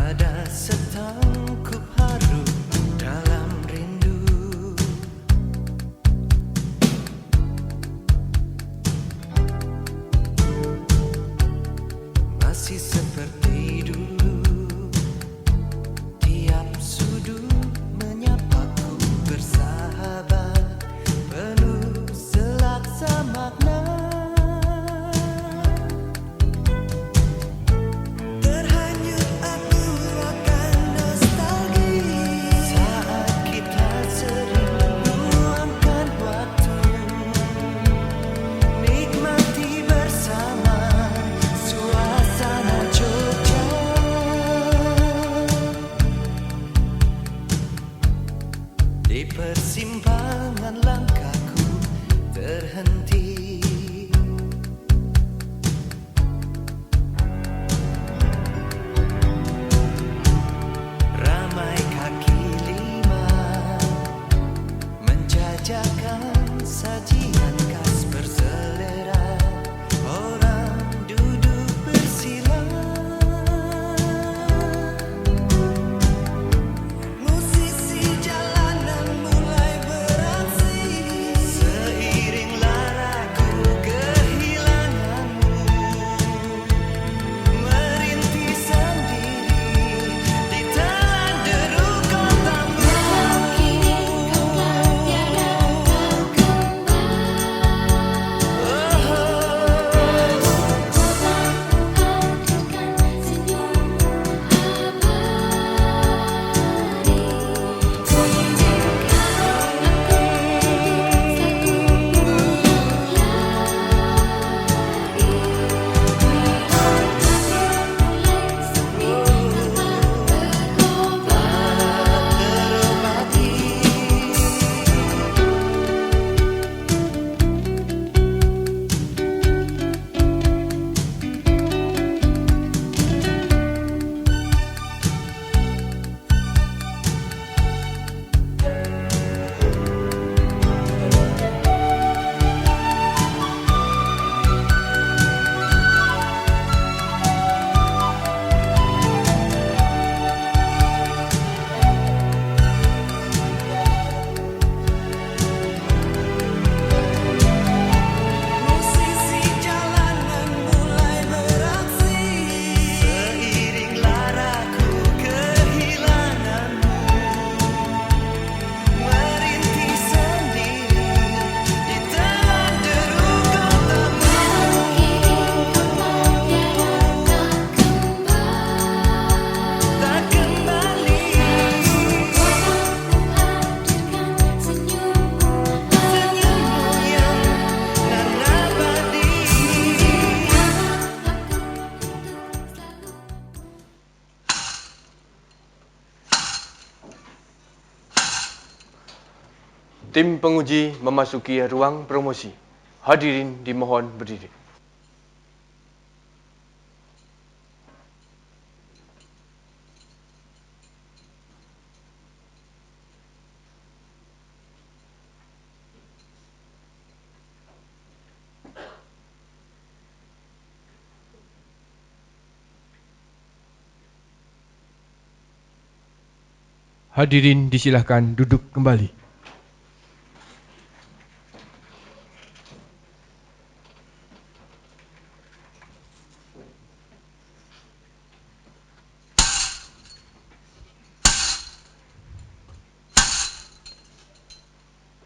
Ada setangkup haru dalam rindu, masih seperti dulu. Tiap sudut menyapaku bersahabat, penuh selaksa makna. Di persimpangan langkahku terhenti, ramai kaki lima menjajakan sajian khas berselera. Orang duduk bersila, musisi jalanan mulai beraksi. Seiring laraku kehilanganmu, merintih sendiri di telan deru kotamu. Kini kau telah tiada kau kembali. Hadirkan senyummu abadi. Izinkan aku satu bulan lagi. Mulai sepi terobati. Musisi jalanan mulai beraksi. Seiring laraku kehilanganmu, merintih sendiri di telan deru kotamu. Kini kau telah tiada kau kembali. Tak kembali, Hadirkan senyummu senyummu yang nan abadi. Tim penguji memasuki ruang promosi. Hadirin dimohon berdiri. Hadirin disilahkan duduk kembali.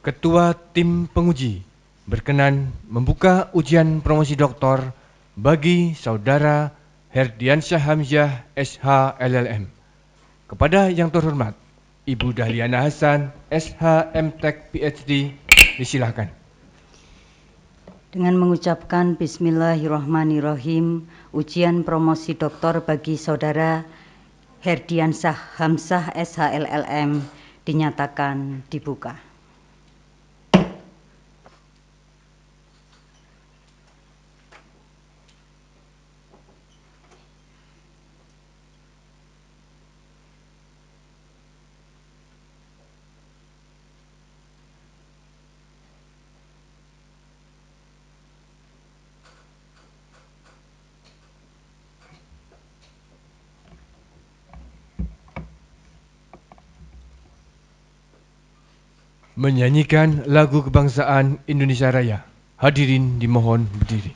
Ketua tim penguji berkenan membuka ujian promosi doktor bagi Saudara Herdiansyah Hamzah SH LLM. Kepada yang terhormat Ibu Dahliana Hasan SH MTech PhD, disilahkan. Dengan mengucapkan Bismillahirrahmanirrahim, ujian promosi doktor bagi Saudara Herdiansyah Hamzah SHLLM dinyatakan dibuka. menyanyikan lagu kebangsaan Indonesia Raya. Hadirin dimohon berdiri.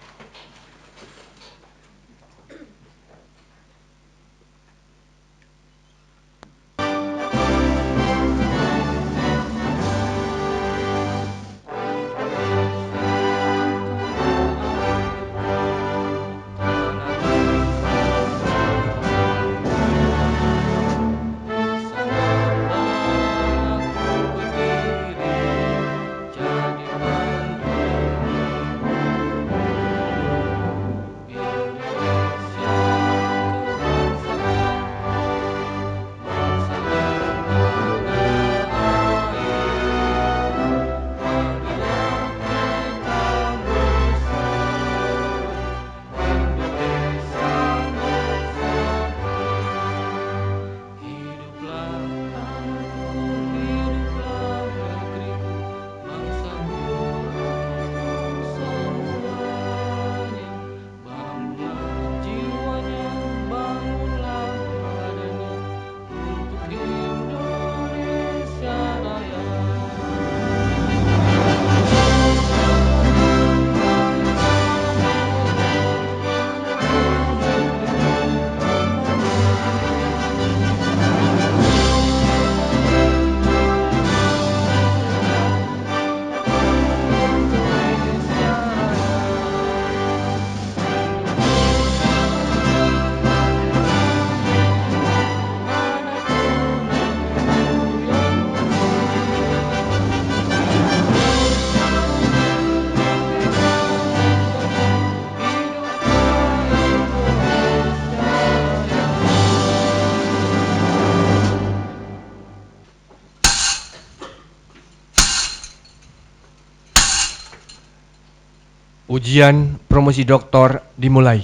Ujian promosi doktor dimulai.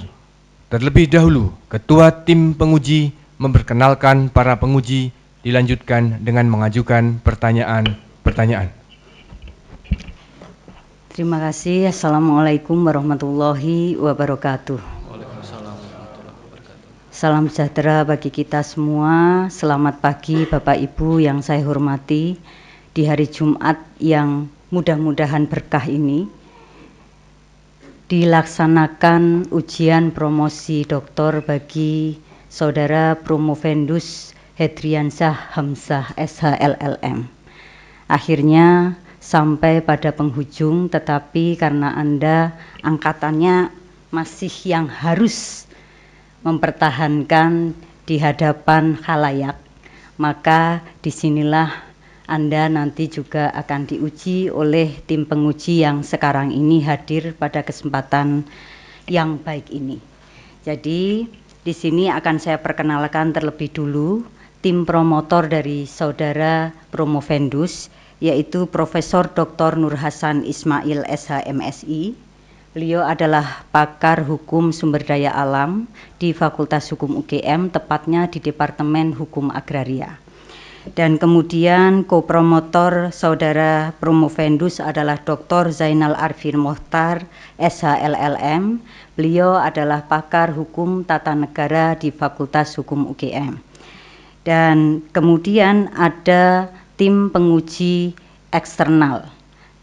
Terlebih dahulu, Ketua Tim Penguji memperkenalkan para penguji, dilanjutkan dengan mengajukan pertanyaan-pertanyaan. Terima kasih. Assalamualaikum warahmatullahi wabarakatuh. Salam sejahtera bagi kita semua. Selamat pagi Bapak Ibu yang saya hormati. Di hari Jumat yang mudah-mudahan berkah ini dilaksanakan ujian promosi doktor bagi Saudara Promovendus Hedriansyah Hamzah SHLLM. Akhirnya sampai pada penghujung, tetapi karena Anda angkatannya masih yang harus mempertahankan di hadapan khalayak, maka disinilah Anda nanti juga akan diuji oleh tim penguji yang sekarang ini hadir pada kesempatan yang baik ini. Jadi di sini akan saya perkenalkan terlebih dulu tim promotor dari Saudara Promovendus, yaitu Profesor Dr. Nur Hasan Ismail SHMSI. Beliau adalah pakar hukum sumber daya alam di Fakultas Hukum UGM, tepatnya di Departemen Hukum Agraria. Dan kemudian kopromotor Saudara Promovendus adalah Dr. Zainal Arifin Mohtar SHLLM. Beliau adalah pakar hukum tata negara di Fakultas Hukum UGM. Dan kemudian ada tim penguji eksternal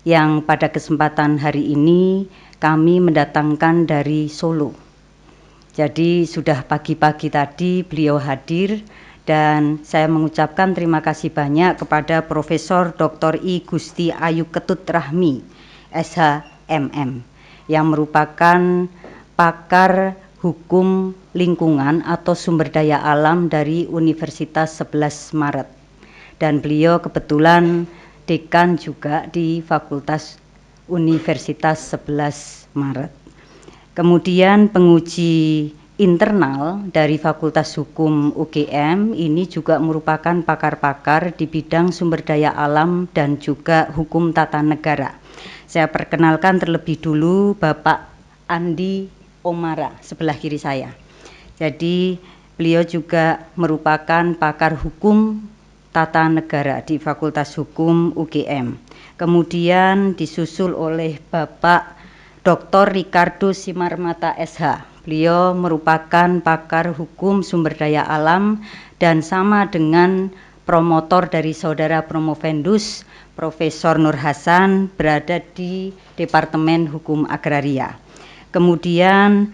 yang pada kesempatan hari ini kami mendatangkan dari Solo. Jadi sudah pagi-pagi tadi beliau hadir dan saya mengucapkan terima kasih banyak kepada Profesor Dr. I Gusti Ayu Ketut Rahmi SHMM yang merupakan pakar hukum lingkungan atau sumber daya alam dari Universitas 11 Maret. Dan beliau kebetulan dekan juga di Fakultas Universitas 11 Maret. Kemudian penguji internal dari Fakultas Hukum UGM ini juga merupakan pakar-pakar di bidang sumber daya alam dan juga hukum tata negara. Saya perkenalkan terlebih dulu Bapak Andi Omara sebelah kiri saya. Jadi beliau juga merupakan pakar hukum tata negara di Fakultas Hukum UGM. Kemudian disusul oleh Bapak Dr. Ricardo Simarmata SH. Beliau merupakan pakar hukum sumber daya alam dan sama dengan promotor dari saudara Promovendus Profesor Nur Hasan berada di Departemen Hukum Agraria. Kemudian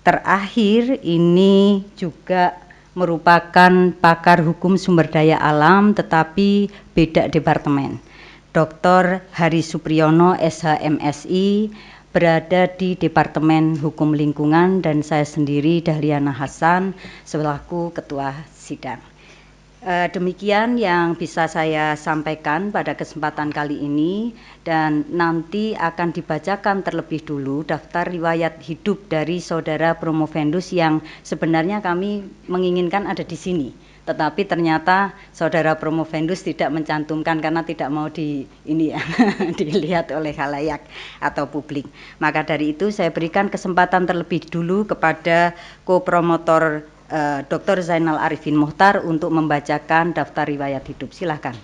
terakhir ini juga merupakan pakar hukum sumber daya alam tetapi beda departemen. Dr. Hari Supriyono SHMSI berada di Departemen Hukum Lingkungan dan saya sendiri Dahliana Hasan selaku Ketua Sidang. Demikian yang bisa saya sampaikan pada kesempatan kali ini dan nanti akan dibacakan terlebih dulu daftar riwayat hidup dari saudara Promovendus yang sebenarnya kami menginginkan ada di sini. Tetapi ternyata saudara Promovendus tidak mencantumkan karena tidak mau dilihat oleh khalayak atau publik. Maka dari itu saya berikan kesempatan terlebih dulu kepada kopromotor Dr. Zainal Arifin Mohtar untuk membacakan daftar riwayat hidup. Silakan.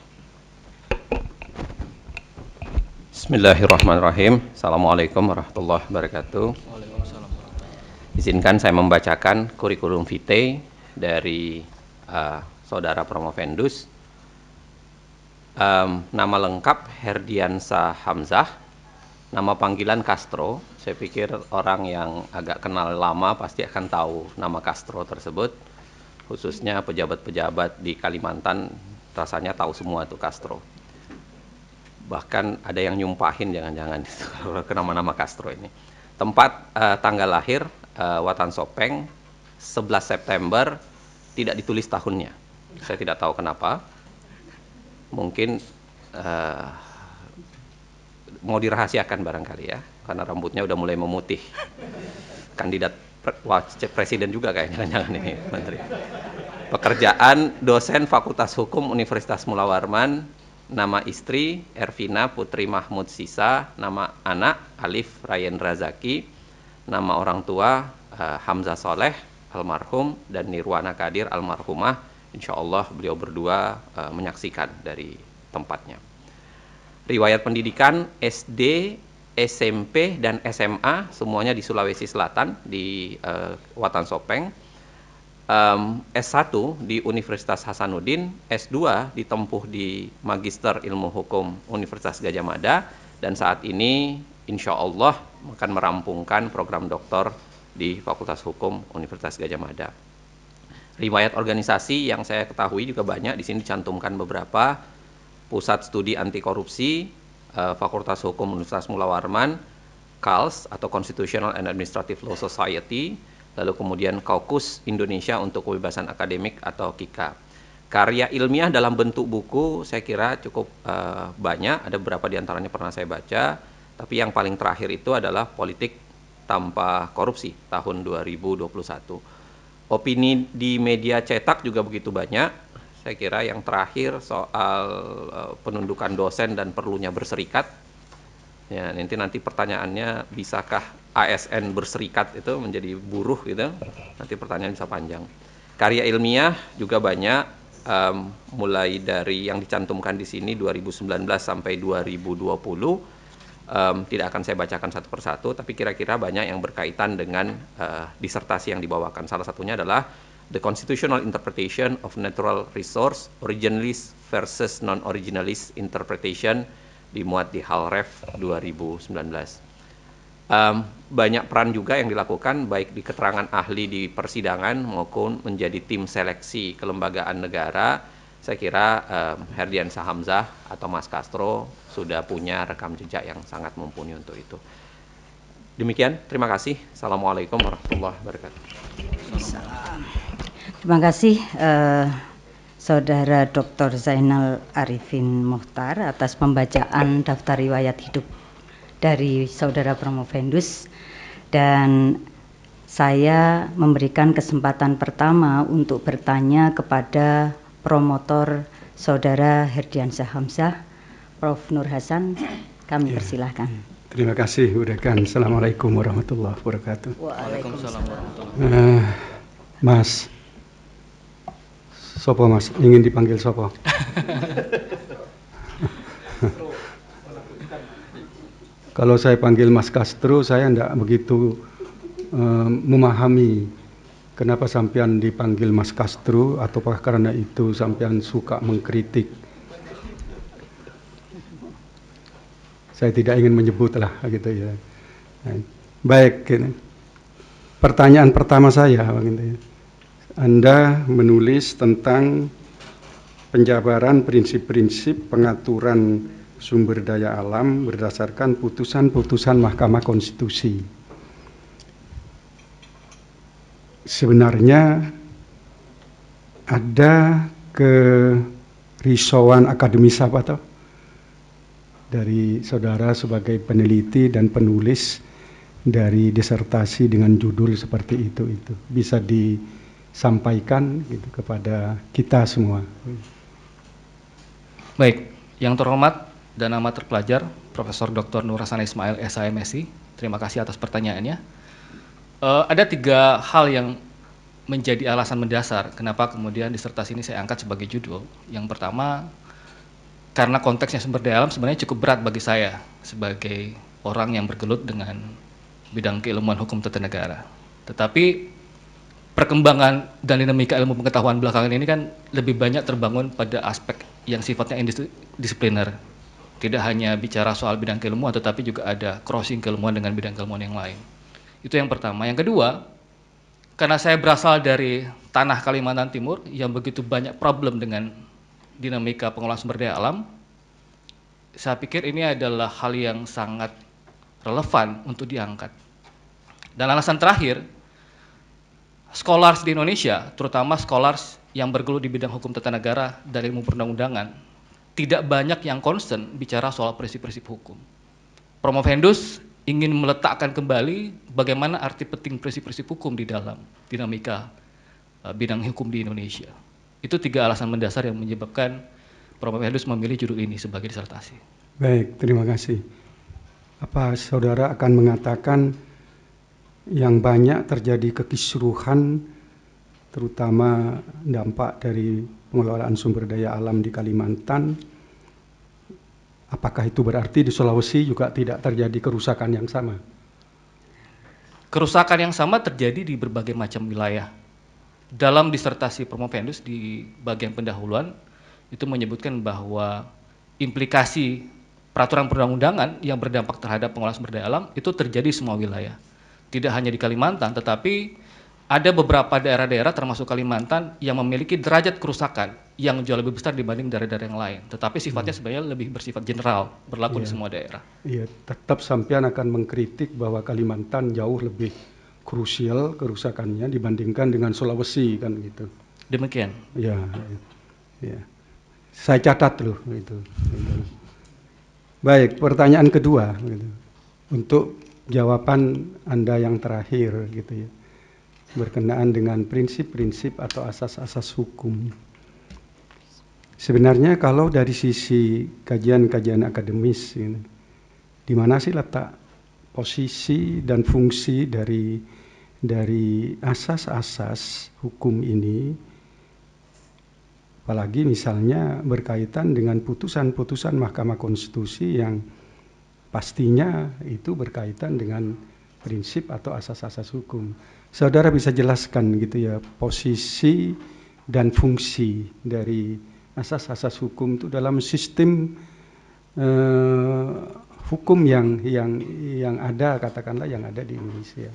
Bismillahirrahmanirrahim. Assalamualaikum warahmatullahi wabarakatuh. Izinkan saya membacakan kurikulum vitae dari saudara Promovendus. Nama lengkap Herdiansah Hamzah, nama panggilan Castro. Saya pikir orang yang agak kenal lama pasti akan tahu nama Castro tersebut, khususnya pejabat-pejabat di Kalimantan rasanya tahu semua itu Castro. Bahkan ada yang nyumpahin jangan-jangan ke nama-nama Castro ini. Tempat tanggal lahir Watan Sopeng 11 September, tidak ditulis tahunnya. Saya tidak tahu kenapa. Mungkin mau dirahasiakan barangkali ya, karena rambutnya udah mulai memutih. Kandidat presiden juga kayaknya, jangan ini menteri. Pekerjaan dosen Fakultas Hukum Universitas Mula Warman, nama istri Ervina Putri Mahmud Sisa, nama anak Alif Rayendra Zaki, nama orang tua Hamzah Soleh almarhum dan Nirwana Kadir almarhumah. Insya Allah beliau berdua menyaksikan dari tempatnya. Riwayat pendidikan SD, SMP, dan SMA semuanya di Sulawesi Selatan di Watan Sopeng. S1 di Universitas Hasanuddin, S2 ditempuh di Magister Ilmu Hukum Universitas Gadjah Mada, dan saat ini insya Allah akan merampungkan program doktor di Fakultas Hukum Universitas Gadjah Mada. Riwayat organisasi yang saya ketahui juga banyak, di sini dicantumkan beberapa. Pusat Studi Anti Korupsi, Fakultas Hukum Universitas Mula Warman, CALS atau Constitutional and Administrative Law Society, lalu kemudian Kaukus Indonesia untuk Kebebasan Akademik atau KIKA. Karya ilmiah dalam bentuk buku saya kira cukup banyak, ada beberapa diantaranya pernah saya baca, tapi yang paling terakhir itu adalah Politik Tanpa Korupsi tahun 2021. Opini di media cetak juga begitu banyak. Saya kira yang terakhir soal penundukan dosen dan perlunya berserikat. Ya, nanti pertanyaannya, bisakah ASN berserikat itu menjadi buruh gitu? Nanti pertanyaan bisa panjang. Karya ilmiah juga banyak, mulai dari yang dicantumkan di sini 2019 sampai 2020. Tidak akan saya bacakan satu persatu, tapi kira-kira banyak yang berkaitan dengan disertasi yang dibawakan. Salah satunya adalah The Constitutional Interpretation of Natural Resource, Originalist versus Non-Originalist Interpretation, dimuat di Halref 2019. Banyak peran juga yang dilakukan, baik di keterangan ahli di persidangan maupun menjadi tim seleksi kelembagaan negara. Saya kira Herdiansah Hamzah atau Mas Castro sudah punya rekam jejak yang sangat mumpuni untuk itu. Demikian, terima kasih. Assalamualaikum warahmatullahi wabarakatuh. Terima kasih Saudara Dr. Zainal Arifin Mohtar atas pembacaan daftar riwayat hidup dari Saudara Promovendus, dan saya memberikan kesempatan pertama untuk bertanya kepada promotor Saudara Herdiansah Hamzah, Prof. Nur Hasan. Kami persilahkan. Terima kasih Bu Dekan. Assalamualaikum warahmatullahi wabarakatuh. Waalaikumsalam. Mas Sopo, Mas, ingin dipanggil Sopo? Kalau saya panggil Mas Castro, saya tidak begitu memahami kenapa sampean dipanggil Mas Castro, ataukah karena itu sampean suka mengkritik? Saya tidak ingin menyebut lah gitu ya. Baik, gini. Pertanyaan pertama saya, gitu ya. Anda menulis tentang penjabaran prinsip-prinsip pengaturan sumber daya alam berdasarkan putusan-putusan Mahkamah Konstitusi. Sebenarnya ada kerisauan akademis apa toh dari saudara sebagai peneliti dan penulis dari disertasi dengan judul seperti itu bisa disampaikan gitu kepada kita semua. Baik, yang terhormat dan amat terpelajar Profesor Dr. Nur Hasan Ismail SHMSI, terima kasih atas pertanyaannya. Ada 3 hal yang menjadi alasan mendasar kenapa kemudian disertasi ini saya angkat sebagai judul. Yang pertama, karena konteksnya sumber daya alam sebenarnya cukup berat bagi saya sebagai orang yang bergelut dengan bidang keilmuan hukum tata negara. Tetapi perkembangan dan dinamika ilmu pengetahuan belakangan ini kan lebih banyak terbangun pada aspek yang sifatnya interdisipliner. Tidak hanya bicara soal bidang keilmuan, tetapi juga ada crossing keilmuan dengan bidang keilmuan yang lain. Itu yang pertama. Yang kedua, karena saya berasal dari tanah Kalimantan Timur yang begitu banyak problem dengan dinamika pengelolaan sumber daya alam, saya pikir ini adalah hal yang sangat relevan untuk diangkat. Dan alasan terakhir, scholars di Indonesia, terutama scholars yang bergelut di bidang hukum tata negara dan ilmu perundang-undangan, tidak banyak yang concern bicara soal prinsip-prinsip hukum. Promovendus ingin meletakkan kembali bagaimana arti penting prinsip-prinsip hukum di dalam dinamika bidang hukum di Indonesia. Itu 3 alasan mendasar yang menyebabkan Promovendus memilih judul ini sebagai disertasi. Baik, terima kasih. Apa saudara akan mengatakan yang banyak terjadi kekisruhan, terutama dampak dari pengelolaan sumber daya alam di Kalimantan, apakah itu berarti di Sulawesi juga tidak terjadi kerusakan yang sama? Kerusakan yang sama terjadi di berbagai macam wilayah. Dalam disertasi Promovendus di bagian pendahuluan, itu menyebutkan bahwa implikasi peraturan perundang-undangan yang berdampak terhadap pengelolaan sumber daya alam itu terjadi di semua wilayah. Tidak hanya di Kalimantan, tetapi ada beberapa daerah-daerah termasuk Kalimantan yang memiliki derajat kerusakan yang jauh lebih besar dibanding daerah-daerah yang lain. Tetapi sifatnya sebenarnya lebih bersifat general, berlaku di semua daerah. Iya, tetap sampean akan mengkritik bahwa Kalimantan jauh lebih krusial kerusakannya dibandingkan dengan Sulawesi kan gitu. Demikian. Ya. Saya catat loh itu. Baik, pertanyaan kedua gitu. Untuk jawaban Anda yang terakhir gitu ya. Berkenaan dengan prinsip-prinsip atau asas-asas hukum. Sebenarnya kalau dari sisi kajian-kajian akademis gitu, di mana sih letak posisi dan fungsi dari asas-asas hukum ini, apalagi misalnya berkaitan dengan putusan-putusan Mahkamah Konstitusi yang pastinya itu berkaitan dengan prinsip atau asas-asas hukum. Saudara bisa jelaskan gitu ya posisi dan fungsi dari asas-asas hukum itu dalam sistem hukum yang ada, katakanlah yang ada di Indonesia.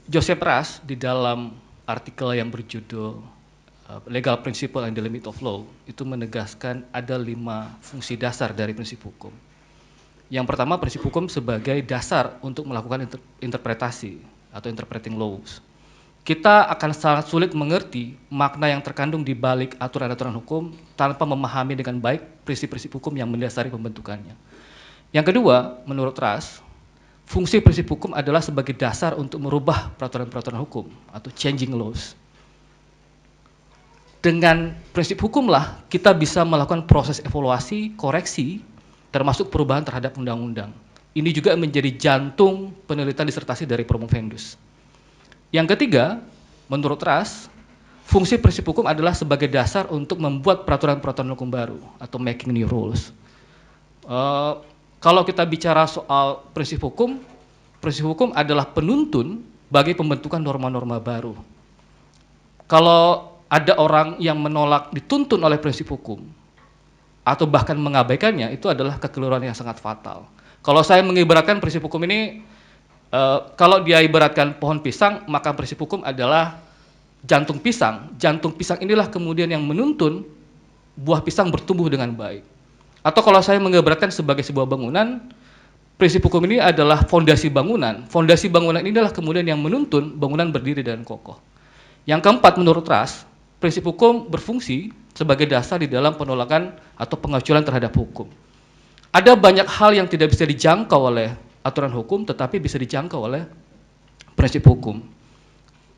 Joseph Ras di dalam artikel yang berjudul Legal Principle and the Limit of Law itu menegaskan ada 5 fungsi dasar dari prinsip hukum. Yang pertama, prinsip hukum sebagai dasar untuk melakukan interpretasi atau interpreting laws. Kita akan sangat sulit mengerti makna yang terkandung di balik aturan-aturan hukum tanpa memahami dengan baik prinsip-prinsip hukum yang mendasari pembentukannya. Yang kedua, menurut Ras, fungsi prinsip hukum adalah sebagai dasar untuk merubah peraturan-peraturan hukum atau changing laws. Dengan prinsip hukumlah kita bisa melakukan proses evaluasi, koreksi, termasuk perubahan terhadap undang-undang. Ini juga menjadi jantung penelitian disertasi dari Promovendus. Yang ketiga, menurut Ras, fungsi prinsip hukum adalah sebagai dasar untuk membuat peraturan-peraturan hukum baru atau making new rules. Kalau kita bicara soal prinsip hukum adalah penuntun bagi pembentukan norma-norma baru. Kalau ada orang yang menolak dituntun oleh prinsip hukum atau bahkan mengabaikannya, itu adalah kekeliruan yang sangat fatal. Kalau saya mengibaratkan prinsip hukum ini, kalau dia ibaratkan pohon pisang, maka prinsip hukum adalah jantung pisang. Jantung pisang inilah kemudian yang menuntun buah pisang bertumbuh dengan baik. Atau kalau saya mengibaratkan sebagai sebuah bangunan, prinsip hukum ini adalah fondasi bangunan. Fondasi bangunan inilah kemudian yang menuntun bangunan berdiri dan kokoh. Yang keempat, menurut Ras, prinsip hukum berfungsi sebagai dasar di dalam penolakan atau pengecualian terhadap hukum. Ada banyak hal yang tidak bisa dijangkau oleh aturan hukum, tetapi bisa dijangkau oleh prinsip hukum.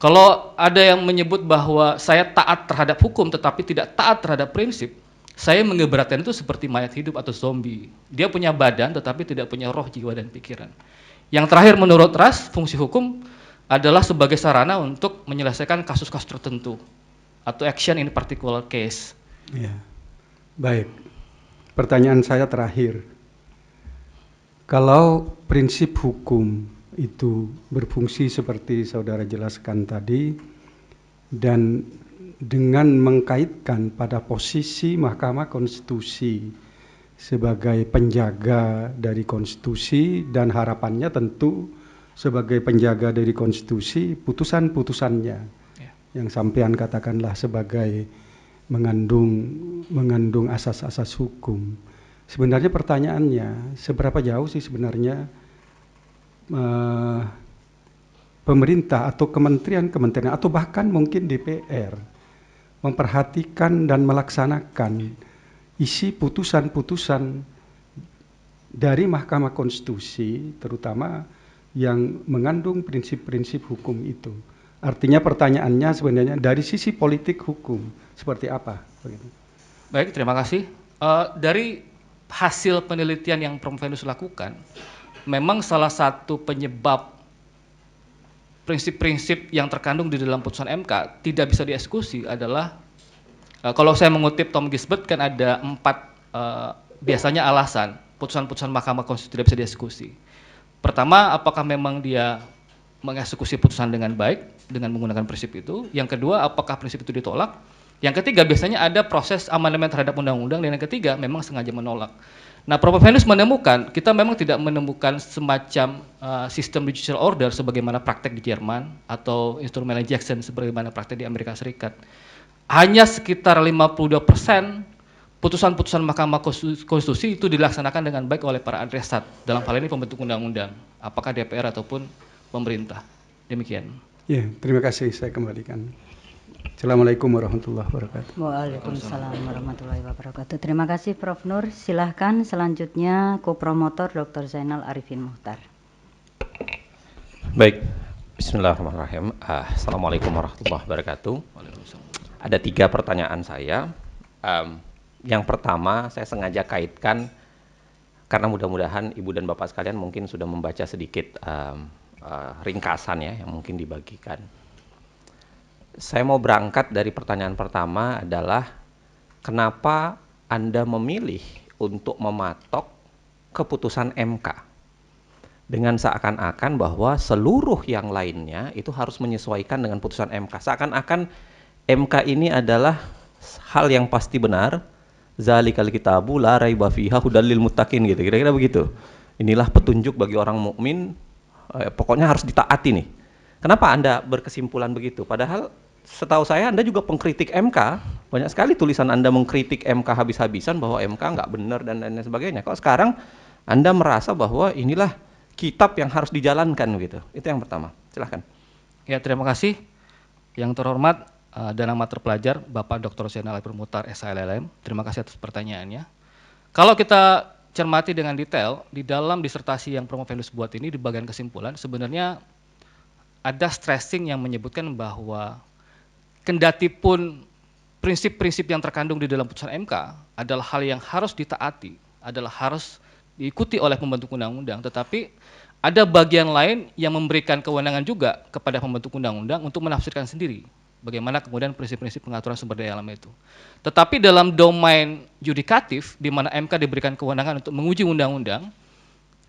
Kalau ada yang menyebut bahwa saya taat terhadap hukum tetapi tidak taat terhadap prinsip, saya mengibaratkan itu seperti mayat hidup atau zombie. Dia punya badan tetapi tidak punya roh, jiwa, dan pikiran. Yang terakhir, menurut Ras, fungsi hukum adalah sebagai sarana untuk menyelesaikan kasus-kasus tertentu atau action in particular case. Ya. Baik. Pertanyaan saya terakhir. Kalau prinsip hukum itu berfungsi seperti saudara jelaskan tadi, dan dengan mengkaitkan pada posisi Mahkamah Konstitusi sebagai penjaga dari konstitusi, dan harapannya tentu sebagai penjaga dari konstitusi putusan-putusannya, yang sampean katakanlah sebagai mengandung asas-asas hukum. Sebenarnya pertanyaannya, seberapa jauh sih sebenarnya pemerintah atau kementerian-kementerian atau bahkan mungkin DPR memperhatikan dan melaksanakan isi putusan-putusan dari Mahkamah Konstitusi, terutama yang mengandung prinsip-prinsip hukum itu. Artinya pertanyaannya sebenarnya dari sisi politik hukum seperti apa? Baik, terima kasih. Dari hasil penelitian yang Promofendus lakukan, memang salah satu penyebab prinsip-prinsip yang terkandung di dalam putusan MK tidak bisa dieksekusi adalah, kalau saya mengutip Tom Gisbert, kan ada 4 biasanya alasan putusan-putusan Mahkamah Konstitusi tidak bisa dieksekusi. Pertama, apakah memang dia mengeksekusi putusan dengan baik dengan menggunakan prinsip itu. Yang kedua, apakah prinsip itu ditolak. Yang ketiga, biasanya ada proses amandemen terhadap undang-undang. Dan yang ketiga, memang sengaja menolak. Nah, Promofendus menemukan, kita memang tidak menemukan semacam sistem judicial order sebagaimana praktek di Jerman atau instrumental Jackson sebagaimana praktek di Amerika Serikat. Hanya sekitar 52% putusan-putusan Mahkamah Konstitusi itu dilaksanakan dengan baik oleh para adresat, dalam hal ini pembentuk undang-undang, apakah DPR ataupun pemerintah. Demikian. Ya, terima kasih, saya kembalikan. Assalamualaikum warahmatullahi wabarakatuh. Waalaikumsalam warahmatullahi wabarakatuh. Terima kasih Prof. Nur. Silahkan selanjutnya kopromotor Dr. Zainal Arifin Muhtar. Baik, bismillahirrahmanirrahim. Assalamualaikum warahmatullahi wabarakatuh. Ada 3 pertanyaan saya. Yang pertama, saya sengaja kaitkan karena mudah-mudahan Ibu dan Bapak sekalian mungkin sudah membaca sedikit ringkasan ya yang mungkin dibagikan. Saya mau berangkat dari pertanyaan pertama adalah kenapa Anda memilih untuk mematok keputusan MK dengan seakan-akan bahwa seluruh yang lainnya itu harus menyesuaikan dengan putusan MK. Seakan-akan MK ini adalah hal yang pasti benar, zalikal kitabu la raiba fiha hudal lil muttaqin gitu. Kira-kira begitu. Inilah petunjuk bagi orang mukmin, pokoknya harus ditaati nih. Kenapa Anda berkesimpulan begitu? Padahal setahu saya Anda juga pengkritik MK, banyak sekali tulisan Anda mengkritik MK habis-habisan bahwa MK nggak benar dan lain sebagainya. Kok sekarang Anda merasa bahwa inilah kitab yang harus dijalankan gitu? Itu yang pertama. Silahkan. Ya, terima kasih. Yang terhormat dan amat terpelajar Bapak Dr. Zainal Arifin Muhtar SHLLM. Terima kasih atas pertanyaannya. Kalau kita cermati dengan detail, di dalam disertasi yang Promofendus buat ini di bagian kesimpulan sebenarnya ada stressing yang menyebutkan bahwa kendatipun prinsip-prinsip yang terkandung di dalam putusan MK adalah hal yang harus ditaati, adalah harus diikuti oleh pembentuk undang-undang, tetapi ada bagian lain yang memberikan kewenangan juga kepada pembentuk undang-undang untuk menafsirkan sendiri bagaimana kemudian prinsip-prinsip pengaturan sumber daya alam itu. Tetapi dalam domain yudikatif, di mana MK diberikan kewenangan untuk menguji undang-undang,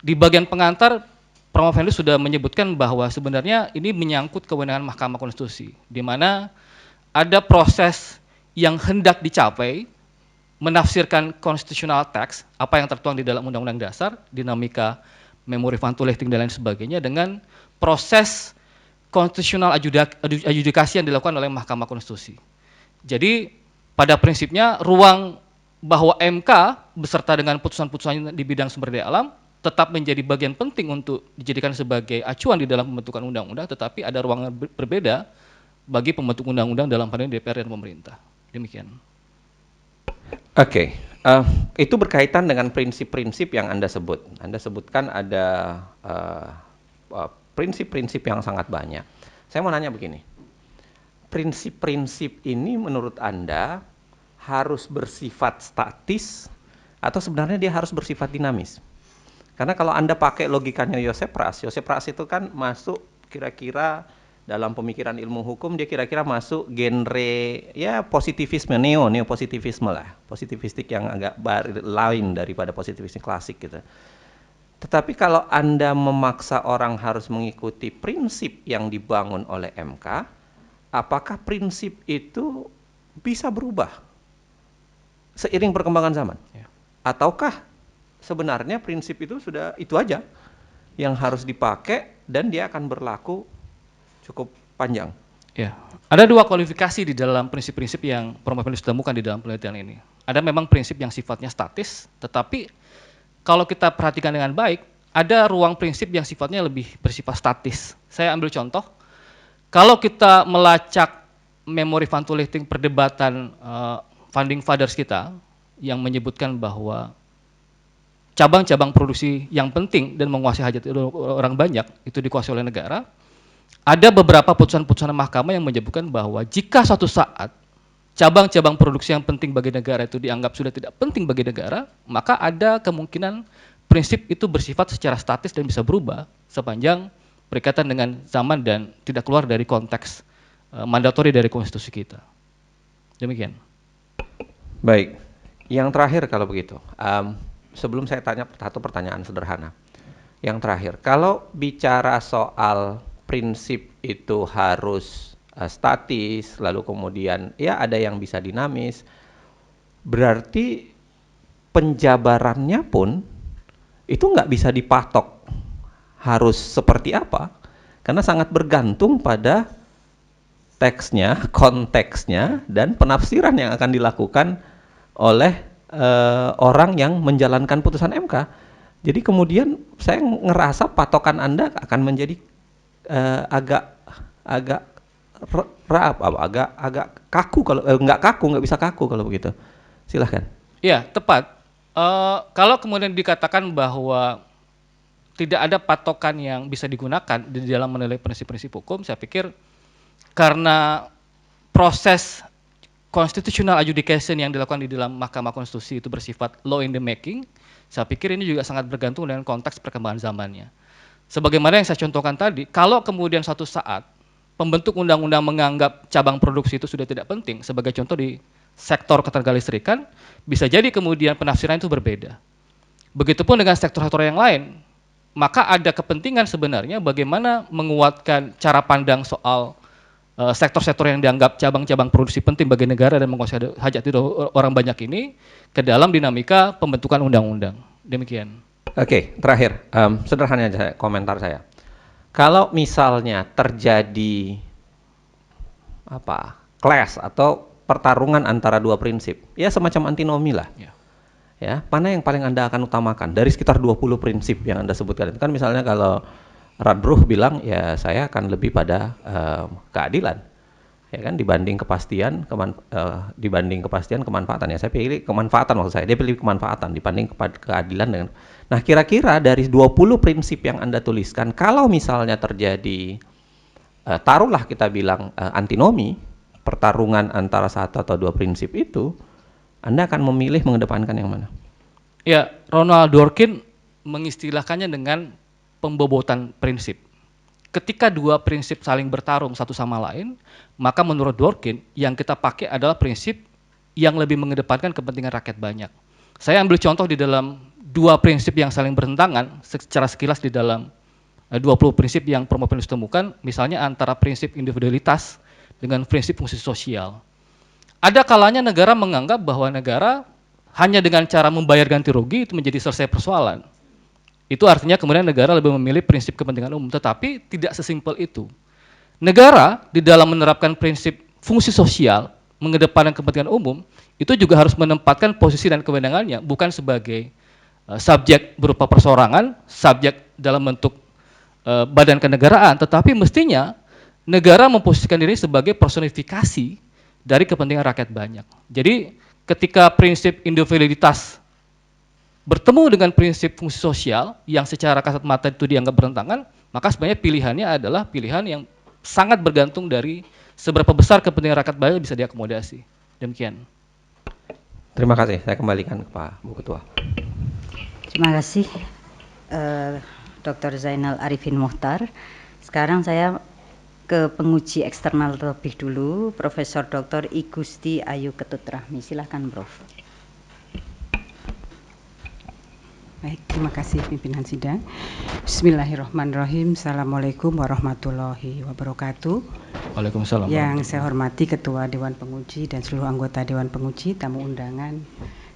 di bagian pengantar Promovendus sudah menyebutkan bahwa sebenarnya ini menyangkut kewenangan Mahkamah Konstitusi, di mana ada proses yang hendak dicapai, menafsirkan constitutional text, apa yang tertuang di dalam Undang-Undang Dasar, dinamika memori van Toelechting dan lain sebagainya, dengan proses constitutional adjudikasi yang dilakukan oleh Mahkamah Konstitusi. Jadi pada prinsipnya ruang bahwa MK beserta dengan putusan-putusan di bidang sumber daya alam tetap menjadi bagian penting untuk dijadikan sebagai acuan di dalam pembentukan undang-undang, tetapi ada ruang berbeda bagi pembentuk undang-undang dalam hal ini DPR dan pemerintah. Demikian. Oke, itu berkaitan dengan prinsip-prinsip yang Anda sebut. Anda sebutkan ada prinsip-prinsip yang sangat banyak. Saya mau nanya begini, prinsip-prinsip ini menurut Anda harus bersifat statis atau sebenarnya dia harus bersifat dinamis? Karena kalau Anda pakai logikanya Joseph Ras itu kan masuk kira-kira dalam pemikiran ilmu hukum, dia kira-kira masuk genre ya positivisme, neopositivisme lah, positivistik yang agak lain daripada positivisme klasik gitu. Tetapi kalau Anda memaksa orang harus mengikuti prinsip yang dibangun oleh MK, apakah prinsip itu bisa berubah seiring perkembangan zaman? Ataukah sebenarnya prinsip itu sudah itu aja yang harus dipakai dan dia akan berlaku cukup panjang? Ya, ada dua kualifikasi di dalam prinsip-prinsip yang Promovendus temukan di dalam penelitian ini. Ada memang prinsip yang sifatnya statis, tetapi kalau kita perhatikan dengan baik, ada ruang prinsip yang sifatnya lebih bersifat statis. Saya ambil contoh, kalau kita melacak memori van Toelechting perdebatan founding fathers kita yang menyebutkan bahwa cabang-cabang produksi yang penting dan menguasai hajat orang banyak itu dikuasai oleh negara. Ada beberapa putusan-putusan mahkamah yang menyebutkan bahwa jika suatu saat cabang-cabang produksi yang penting bagi negara itu dianggap sudah tidak penting bagi negara, maka ada kemungkinan prinsip itu bersifat secara statis dan bisa berubah sepanjang berkaitan dengan zaman dan tidak keluar dari konteks mandatori dari konstitusi kita. Demikian. Baik, yang terakhir kalau begitu, sebelum saya tanya satu pertanyaan sederhana. Yang terakhir, kalau bicara soal prinsip itu harus statis, lalu kemudian ya ada yang bisa dinamis, berarti penjabarannya pun itu nggak bisa dipatok harus seperti apa, karena sangat bergantung pada teksnya, konteksnya, dan penafsiran yang akan dilakukan oleh orang yang menjalankan putusan MK. Jadi kemudian saya ngerasa patokan Anda akan menjadi agak kaku kalau nggak bisa kaku kalau begitu. Silahkan. Iya, tepat. Kalau kemudian dikatakan bahwa tidak ada patokan yang bisa digunakan di dalam menilai prinsip-prinsip hukum, saya pikir karena proses constitutional adjudication yang dilakukan di dalam Mahkamah Konstitusi itu bersifat law in the making, saya pikir ini juga sangat bergantung dengan konteks perkembangan zamannya. Sebagaimana yang saya contohkan tadi, kalau kemudian suatu saat pembentuk undang-undang menganggap cabang produksi itu sudah tidak penting, sebagai contoh di sektor ketenagalistrikan, bisa jadi kemudian penafsiran itu berbeda. Begitupun dengan sektor-sektor yang lain, maka ada kepentingan sebenarnya bagaimana menguatkan cara pandang soal sektor-sektor yang dianggap cabang-cabang produksi penting bagi negara dan menguasai hajat hidup orang banyak ini ke dalam dinamika pembentukan undang-undang. Demikian. Oke, terakhir, sederhana aja komentar saya. Kalau misalnya terjadi clash atau pertarungan antara dua prinsip, ya semacam antinomi lah. Ya, mana yang paling Anda akan utamakan dari sekitar 20 prinsip yang Anda sebutkan? Itu kan misalnya kalau Radbruch bilang ya saya akan lebih pada keadilan, ya kan, dibanding kepastian kemanfaatan. Ya saya pilih kemanfaatan, maksud saya dia pilih kemanfaatan dibanding keadilan dengan. Nah kira-kira dari 20 prinsip yang Anda tuliskan, kalau misalnya terjadi taruhlah kita bilang antinomi, pertarungan antara satu atau dua prinsip itu, Anda akan memilih mengedepankan yang mana? Ya, Ronald Dworkin mengistilahkannya dengan pembobotan prinsip. Ketika dua prinsip saling bertarung satu sama lain, maka menurut Dworkin yang kita pakai adalah prinsip yang lebih mengedepankan kepentingan rakyat banyak. Saya ambil contoh di dalam dua prinsip yang saling bertentangan secara sekilas di dalam 20 prinsip yang Promovendus temukan, misalnya antara prinsip individualitas dengan prinsip fungsi sosial. Ada kalanya negara menganggap bahwa negara hanya dengan cara membayar ganti rugi itu menjadi selesai persoalan. Itu artinya kemudian negara lebih memilih prinsip kepentingan umum, tetapi tidak sesimpel itu. Negara di dalam menerapkan prinsip fungsi sosial, mengedepankan kepentingan umum, itu juga harus menempatkan posisi dan kewenangannya bukan sebagai subjek berupa perseorangan, subjek dalam bentuk badan kenegaraan, tetapi mestinya negara memposisikan diri sebagai personifikasi dari kepentingan rakyat banyak. Jadi ketika prinsip individualitas bertemu dengan prinsip fungsi sosial yang secara kasat mata itu dianggap bertentangan, maka sebenarnya pilihannya adalah pilihan yang sangat bergantung dari seberapa besar kepentingan rakyat banyak bisa diakomodasi. Demikian. Terima kasih. Saya kembalikan ke Pak Bu Ketua. Terima kasih Dr. Zainal Arifin Mohtar. Sekarang saya ke penguji eksternal terlebih dulu, Profesor Dr. I Gusti Ayu Ketut Rahmi. Silakan, Prof. Baik, terima kasih pimpinan sidang. Bismillahirrahmanirrahim. Assalamualaikum warahmatullahi wabarakatuh. Waalaikumsalam. Yang saya hormati Ketua Dewan Penguji dan seluruh anggota Dewan Penguji, tamu undangan,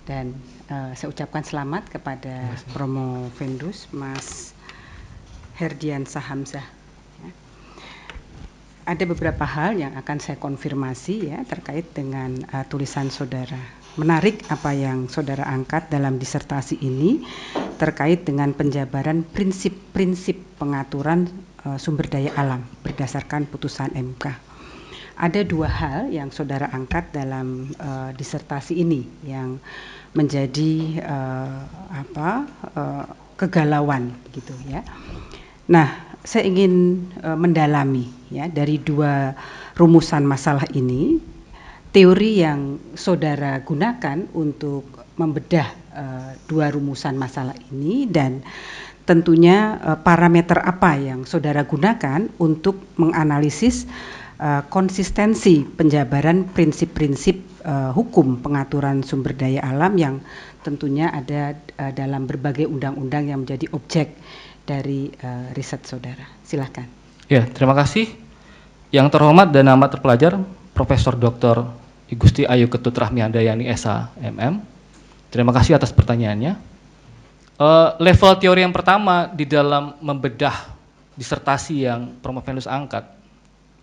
dan saya ucapkan selamat kepada Promovendus Mas Herdiansah Hamzah. Ya. Ada beberapa hal yang akan saya konfirmasi ya terkait dengan tulisan saudara. Menarik apa yang saudara angkat dalam disertasi ini terkait dengan penjabaran prinsip-prinsip pengaturan sumber daya alam berdasarkan putusan MK. Ada dua hal yang saudara angkat dalam disertasi ini yang menjadi kegalauan gitu ya. Nah, saya ingin mendalami ya dari dua rumusan masalah ini, teori yang saudara gunakan untuk membedah dua rumusan masalah ini, dan tentunya parameter apa yang saudara gunakan untuk menganalisis konsistensi penjabaran prinsip-prinsip hukum pengaturan sumber daya alam yang tentunya ada dalam berbagai undang-undang yang menjadi objek dari riset saudara. Silakan. Ya, terima kasih. Yang terhormat dan amat terpelajar Profesor Dr. I Gusti Ayu Ketut Rahmi Handayani SH MM. Terima kasih atas pertanyaannya. Level teori yang pertama di dalam membedah disertasi yang Promovendus angkat,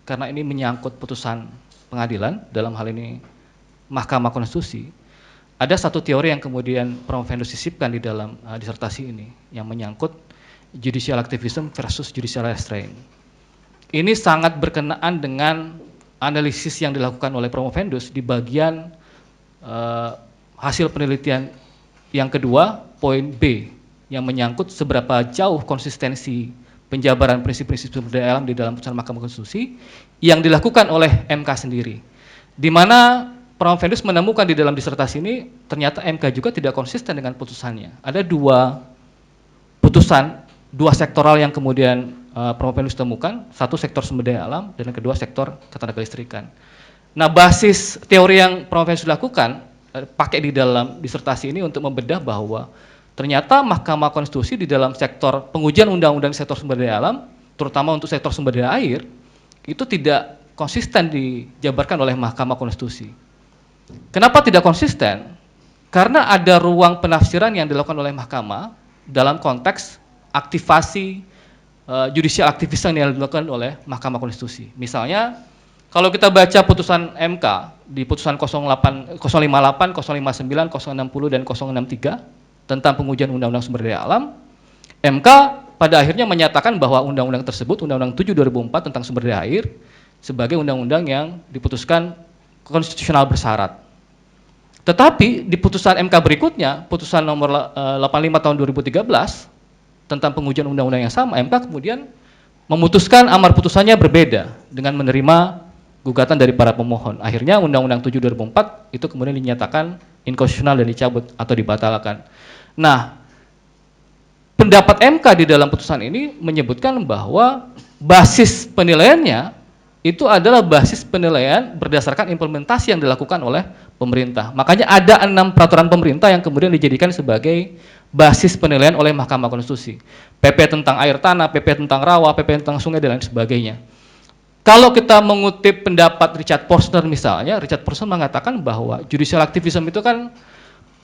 karena ini menyangkut putusan pengadilan, dalam hal ini Mahkamah Konstitusi, ada satu teori yang kemudian Promovendus sisipkan di dalam disertasi ini yang menyangkut judicial activism versus judicial restraint. Ini sangat berkenaan dengan analisis yang dilakukan oleh Promovendus di bagian hasil penelitian yang kedua, poin B, yang menyangkut seberapa jauh konsistensi penjabaran prinsip-prinsip sumber daya alam di dalam putusan Mahkamah Konstitusi yang dilakukan oleh MK sendiri. Di mana Promovendus menemukan di dalam disertasi ini ternyata MK juga tidak konsisten dengan putusannya. Ada dua putusan, dua sektoral yang kemudian Promovendus temukan, satu sektor sumber daya alam dan yang kedua sektor ketenagalistrikan. Nah, basis teori yang Promovendus lakukan pakai di dalam disertasi ini untuk membedah bahwa ternyata Mahkamah Konstitusi di dalam sektor pengujian undang-undang sektor sumber daya alam, terutama untuk sektor sumber daya air, itu tidak konsisten dijabarkan oleh Mahkamah Konstitusi. Kenapa tidak konsisten? Karena ada ruang penafsiran yang dilakukan oleh Mahkamah dalam konteks aktivasi judicial activism yang dilakukan oleh Mahkamah Konstitusi. Misalnya, kalau kita baca putusan MK di putusan 058, 059, 060, dan 063 tentang pengujian undang-undang sumber daya alam, MK pada akhirnya menyatakan bahwa undang-undang tersebut, Undang-Undang 7 2004 tentang sumber daya air, sebagai undang-undang yang diputuskan konstitusional bersyarat. Tetapi di putusan MK berikutnya, putusan nomor 85 tahun 2013 tentang pengujian undang-undang yang sama, MK kemudian memutuskan amar putusannya berbeda dengan menerima gugatan dari para pemohon. Akhirnya Undang-Undang 7 2004 itu kemudian dinyatakan inkonstitusional dan dicabut atau dibatalkan. Nah, pendapat MK di dalam putusan ini menyebutkan bahwa basis penilaiannya itu adalah basis penilaian berdasarkan implementasi yang dilakukan oleh pemerintah. Makanya ada 6 peraturan pemerintah yang kemudian dijadikan sebagai basis penilaian oleh Mahkamah Konstitusi. PP tentang air tanah, PP tentang rawa, PP tentang sungai dan lain sebagainya. Kalau kita mengutip pendapat Richard Posner misalnya, Richard Posner mengatakan bahwa judicial activism itu kan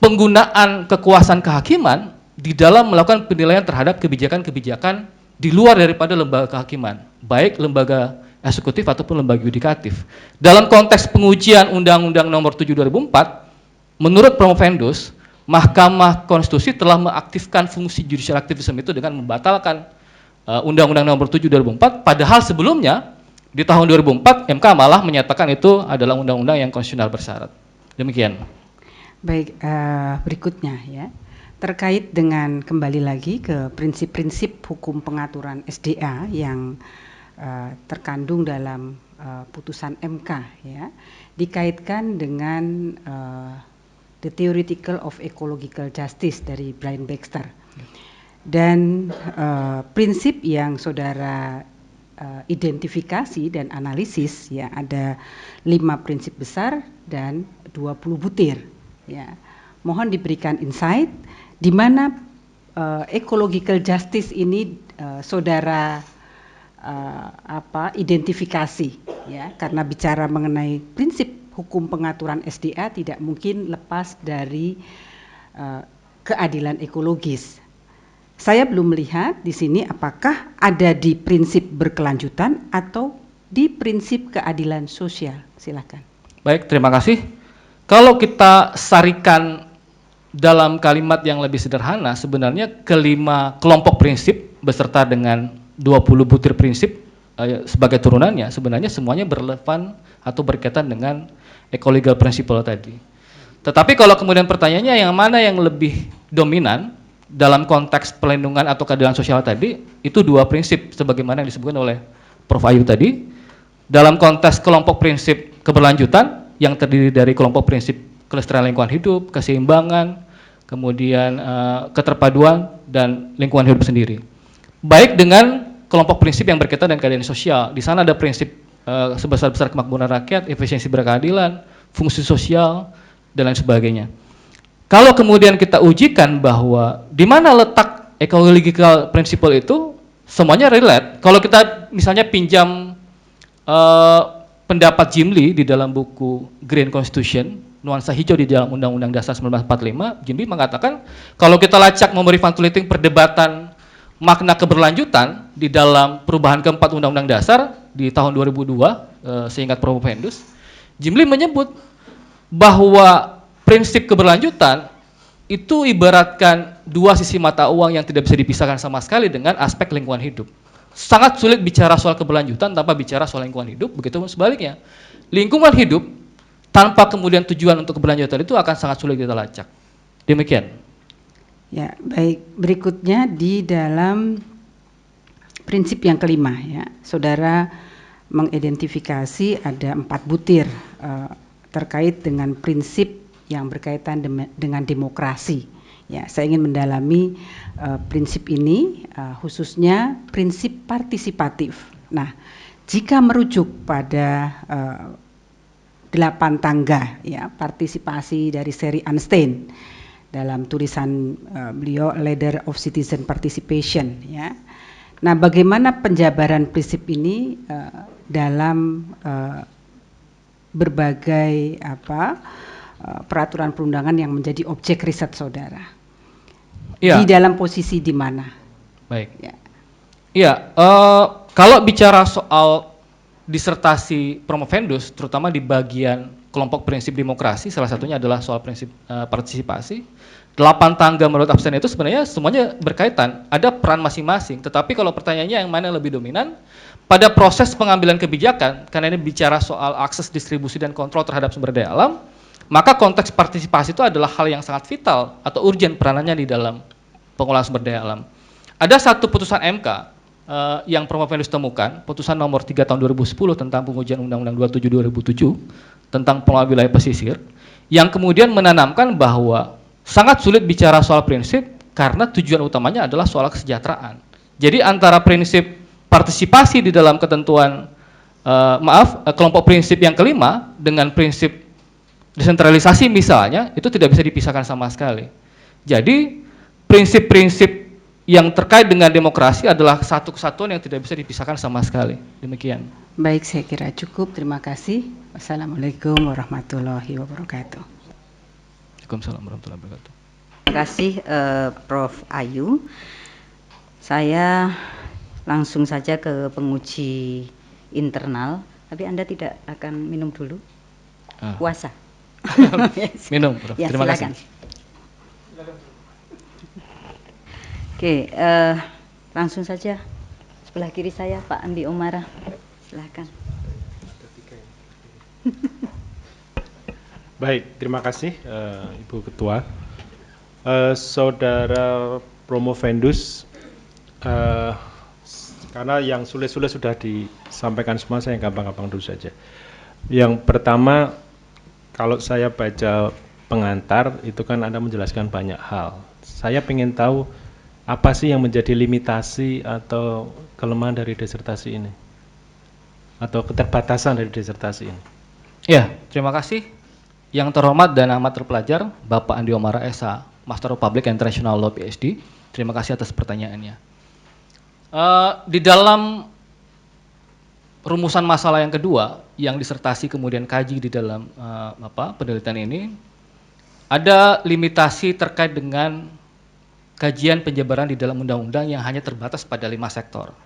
penggunaan kekuasaan kehakiman di dalam melakukan penilaian terhadap kebijakan-kebijakan di luar daripada lembaga kehakiman, baik lembaga eksekutif ataupun lembaga yudikatif. Dalam konteks pengujian Undang-Undang Nomor 7 2004, menurut Promovendus, Mahkamah Konstitusi telah mengaktifkan fungsi judicial activism itu dengan membatalkan Undang-Undang Nomor 7 2004, padahal sebelumnya di tahun 2004 MK malah menyatakan itu adalah undang-undang yang konstitusional bersyarat. Demikian. Baik, berikutnya ya. Terkait dengan kembali lagi ke prinsip-prinsip hukum pengaturan SDA yang terkandung dalam putusan MK ya, dikaitkan dengan The Theoretical of Ecological Justice dari Brian Baxter. Dan prinsip yang saudara identifikasi dan analisis ya, ada 5 prinsip besar dan 20 butir ya. Mohon diberikan insight di mana ecological justice ini saudara identifikasi ya, karena bicara mengenai prinsip hukum pengaturan SDA tidak mungkin lepas dari keadilan ekologis. Saya belum melihat di sini apakah ada di prinsip berkelanjutan atau di prinsip keadilan sosial. Silakan. Baik, terima kasih. Kalau kita sarikan dalam kalimat yang lebih sederhana, sebenarnya kelima kelompok prinsip beserta dengan 20 butir prinsip sebagai turunannya, sebenarnya semuanya berrelevan atau berkaitan dengan ecological principle tadi. Tetapi kalau kemudian pertanyaannya yang mana yang lebih dominan dalam konteks perlindungan atau keadilan sosial tadi, itu 2 prinsip sebagaimana yang disebutkan oleh Prof. Ayu tadi. Dalam konteks kelompok prinsip keberlanjutan yang terdiri dari kelompok prinsip kelestarian lingkungan hidup, keseimbangan, kemudian keterpaduan dan lingkungan hidup sendiri. Baik dengan kelompok prinsip yang berkaitan dengan keadilan sosial. Di sana ada prinsip sebesar-besar kemakmuran rakyat, efisiensi berkeadilan, fungsi sosial, dan lain sebagainya. Kalau kemudian kita ujikan bahwa di mana letak ecological principle itu, semuanya relate. Kalau kita misalnya pinjam pendapat Jim Lee di dalam buku Green Constitution, nuansa hijau di dalam Undang-Undang Dasar 1945, Jim Lee mengatakan kalau kita lacak memberi fantuliting perdebatan makna keberlanjutan di dalam perubahan keempat Undang-Undang Dasar di tahun 2002, seingat Promovendus, Jim Lee menyebut bahwa prinsip keberlanjutan itu ibaratkan 2 sisi mata uang yang tidak bisa dipisahkan sama sekali dengan aspek lingkungan hidup. Sangat sulit bicara soal keberlanjutan tanpa bicara soal lingkungan hidup, begitu sebaliknya. Lingkungan hidup tanpa kemudian tujuan untuk keberlanjutan itu akan sangat sulit kita lacak. Demikian. Ya, baik. Berikutnya di dalam prinsip yang kelima ya, saudara mengidentifikasi ada 4 butir terkait dengan prinsip yang berkaitan dengan demokrasi. Ya, saya ingin mendalami prinsip ini, khususnya prinsip partisipatif. Nah, jika merujuk pada 8 tangga ya, partisipasi dari Seri Einstein dalam tulisan beliau Ladder of Citizen Participation ya. Nah, bagaimana penjabaran prinsip ini dalam berbagai peraturan perundangan yang menjadi objek riset saudara? Ya. Di dalam posisi di mana? Baik. Ya. Iya, kalau bicara soal disertasi Promovendus, terutama di bagian kelompok prinsip demokrasi, salah satunya adalah soal prinsip partisipasi. 8 tangga menurut absen itu sebenarnya semuanya berkaitan, ada peran masing-masing. Tetapi kalau pertanyaannya yang mana yang lebih dominan, pada proses pengambilan kebijakan, karena ini bicara soal akses, distribusi, dan kontrol terhadap sumber daya alam, maka konteks partisipasi itu adalah hal yang sangat vital atau urgent peranannya di dalam pengelolaan sumber daya alam. Ada satu putusan MK yang Promovendus temukan, putusan nomor 3 tahun 2010 tentang pengujian Undang-Undang 27 2007 tentang pengelolaan wilayah pesisir, yang kemudian menanamkan bahwa sangat sulit bicara soal prinsip karena tujuan utamanya adalah soal kesejahteraan. Jadi antara prinsip partisipasi di dalam ketentuan kelompok prinsip yang kelima dengan prinsip desentralisasi misalnya, itu tidak bisa dipisahkan sama sekali. Jadi prinsip-prinsip yang terkait dengan demokrasi adalah satu kesatuan yang tidak bisa dipisahkan sama sekali. Demikian. Baik, saya kira cukup. Terima kasih. Wassalamualaikum warahmatullahi wabarakatuh. Waalaikumsalam warahmatullahi wabarakatuh. Terima kasih Prof. Ayu. Saya langsung saja ke penguji internal, tapi Anda tidak akan minum dulu? Puasa? Minum, Prof. Ya, Terima silakan. kasih. Oke, langsung saja sebelah kiri saya Pak Andi Omara, silakan. Baik, terima kasih Ibu Ketua. Saudara Promovendus, karena yang sulit-sulit sudah disampaikan semua, saya gampang-gampang dulu saja. Yang pertama, kalau saya baca pengantar, itu kan Anda menjelaskan banyak hal. Saya ingin tahu apa sih yang menjadi limitasi atau kelemahan dari disertasi ini? Atau keterbatasan dari disertasi ini? Ya, terima kasih. Yang terhormat dan amat terpelajar, Bapak Andi Omara SH, Master of Public and International Law PhD. Terima kasih atas pertanyaannya. Di dalam rumusan masalah yang kedua, yang disertasi kemudian kaji di dalam penelitian ini, ada limitasi terkait dengan kajian penjabaran di dalam undang-undang yang hanya terbatas pada 5 sektor.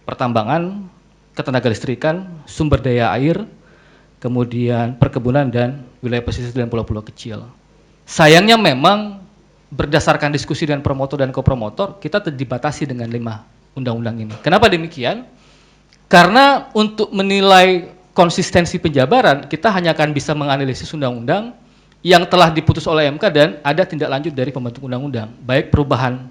Pertambangan, ketenagalistrikan, sumber daya air, kemudian perkebunan dan wilayah pesisir dan pulau-pulau kecil. Sayangnya memang berdasarkan diskusi dengan promotor dan kopromotor, kita dibatasi dengan 5 undang-undang ini. Kenapa demikian? Karena untuk menilai konsistensi penjabaran, kita hanya akan bisa menganalisis undang-undang yang telah diputus oleh MK dan ada tindak lanjut dari pembentuk undang-undang, baik perubahan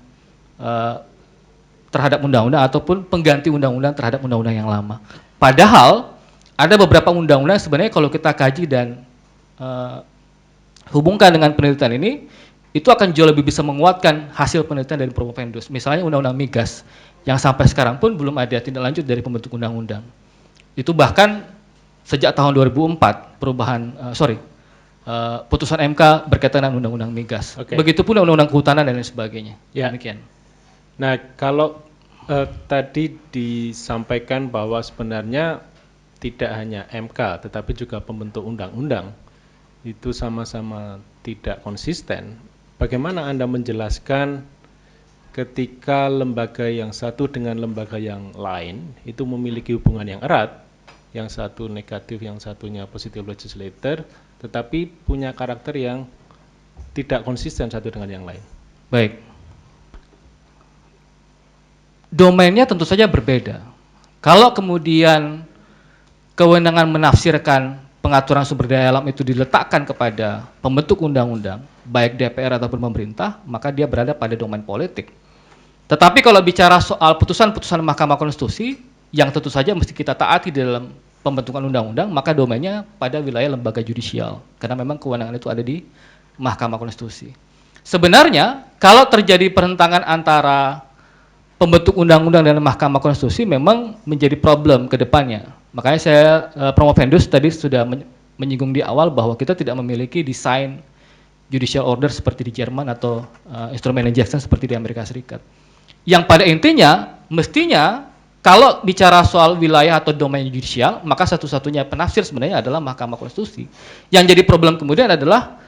terhadap undang-undang ataupun pengganti undang-undang terhadap undang-undang yang lama. Padahal ada beberapa undang-undang sebenarnya kalau kita kaji dan hubungkan dengan penelitian ini, itu akan jauh lebih bisa menguatkan hasil penelitian dari Promovendus. Misalnya undang-undang migas yang sampai sekarang pun belum ada tindak lanjut dari pembentuk undang-undang. Itu bahkan sejak tahun 2004 putusan MK berkaitan dengan undang-undang migas. Oke. Begitupun undang-undang kehutanan dan lain sebagainya. Ya. Demikian. Nah, kalau tadi disampaikan bahwa sebenarnya tidak hanya MK, tetapi juga pembentuk undang-undang, itu sama-sama tidak konsisten. Bagaimana Anda menjelaskan ketika lembaga yang satu dengan lembaga yang lain itu memiliki hubungan yang erat, yang satu negatif, yang satunya positive legislator, tetapi punya karakter yang tidak konsisten satu dengan yang lain? Baik. Domainnya tentu saja berbeda. Kalau kemudian kewenangan menafsirkan pengaturan sumber daya alam itu diletakkan kepada pembentuk undang-undang, baik DPR ataupun pemerintah, maka dia berada pada domain politik. Tetapi kalau bicara soal putusan-putusan Mahkamah Konstitusi, yang tentu saja mesti kita taati di dalam pembentukan undang-undang, maka domainnya pada wilayah lembaga judisial, karena memang kewenangan itu ada di Mahkamah Konstitusi. Sebenarnya, kalau terjadi pertentangan antara pembentuk undang-undang dan Mahkamah Konstitusi memang menjadi problem ke depannya. Makanya saya Promovendus tadi sudah menyinggung di awal bahwa kita tidak memiliki desain judicial order seperti di Jerman atau instrumen Jackson seperti di Amerika Serikat. Yang pada intinya mestinya kalau bicara soal wilayah atau domain judicial, maka satu-satunya penafsir sebenarnya adalah Mahkamah Konstitusi. Yang jadi problem kemudian adalah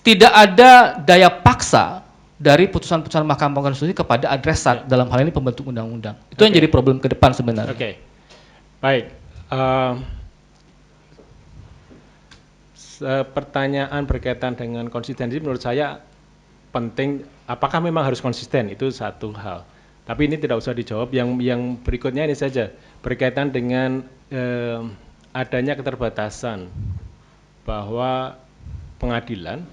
tidak ada daya paksa dari putusan-putusan Mahkamah Konstitusi kepada adresat, dalam hal ini pembentuk undang-undang. Itu yang jadi problem ke depan sebenarnya. Oke. Baik. Pertanyaan berkaitan dengan konsistensi menurut saya penting. Apakah memang harus konsisten? Itu satu hal. Tapi ini tidak usah dijawab. Yang berikutnya ini saja berkaitan dengan adanya keterbatasan bahwa pengadilan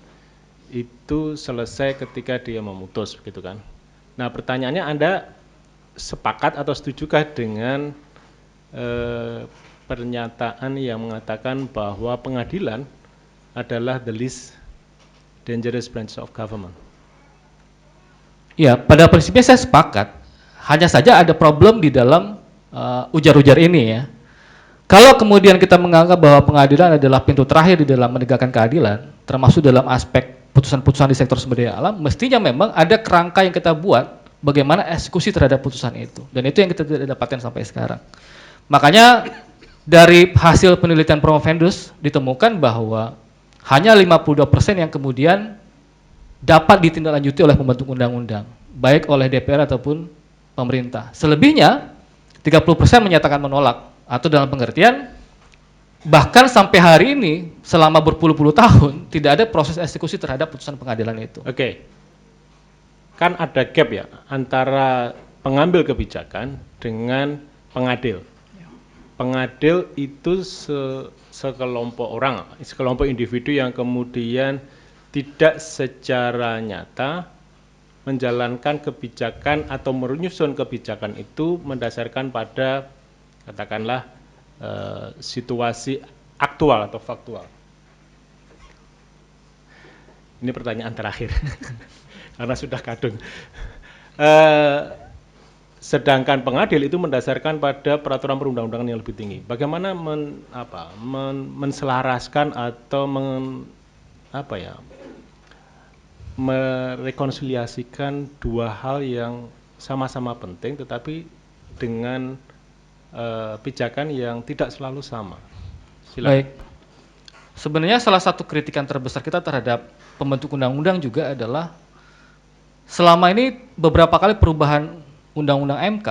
itu selesai ketika dia memutus, begitu kan? Nah, pertanyaannya, Anda sepakat atau setujukah dengan pernyataan yang mengatakan bahwa pengadilan adalah the least dangerous branch of government? Ya, pada prinsipnya saya sepakat. Hanya saja ada problem di dalam ujar-ujar ini ya. Kalau kemudian kita menganggap bahwa pengadilan adalah pintu terakhir di dalam menegakkan keadilan, termasuk dalam aspek putusan-putusan di sektor sumber daya alam, mestinya memang ada kerangka yang kita buat bagaimana eksekusi terhadap putusan itu. Dan itu yang kita tidak dapatkan sampai sekarang. Makanya dari hasil penelitian Promovendus ditemukan bahwa hanya 52% yang kemudian dapat ditindaklanjuti oleh pembentuk undang-undang, baik oleh DPR ataupun pemerintah. Selebihnya 30% menyatakan menolak, atau dalam pengertian bahkan sampai hari ini selama berpuluh-puluh tahun tidak ada proses eksekusi terhadap putusan pengadilan itu. Oke. Kan ada gap ya antara pengambil kebijakan dengan pengadil. Pengadil itu sekelompok orang, sekelompok individu yang kemudian tidak secara nyata menjalankan kebijakan atau menyusun kebijakan itu mendasarkan pada katakanlah situasi aktual atau faktual. Ini pertanyaan terakhir karena sudah kadung. Sedangkan pengadil itu mendasarkan pada peraturan perundang-undangan yang lebih tinggi. Bagaimana menselaraskan atau merekonsiliasikan dua hal yang sama-sama penting tetapi dengan pijakan yang tidak selalu sama. Silakan. Baik. Sebenarnya salah satu kritikan terbesar kita terhadap pembentuk undang-undang juga adalah selama ini beberapa kali perubahan undang-undang MK,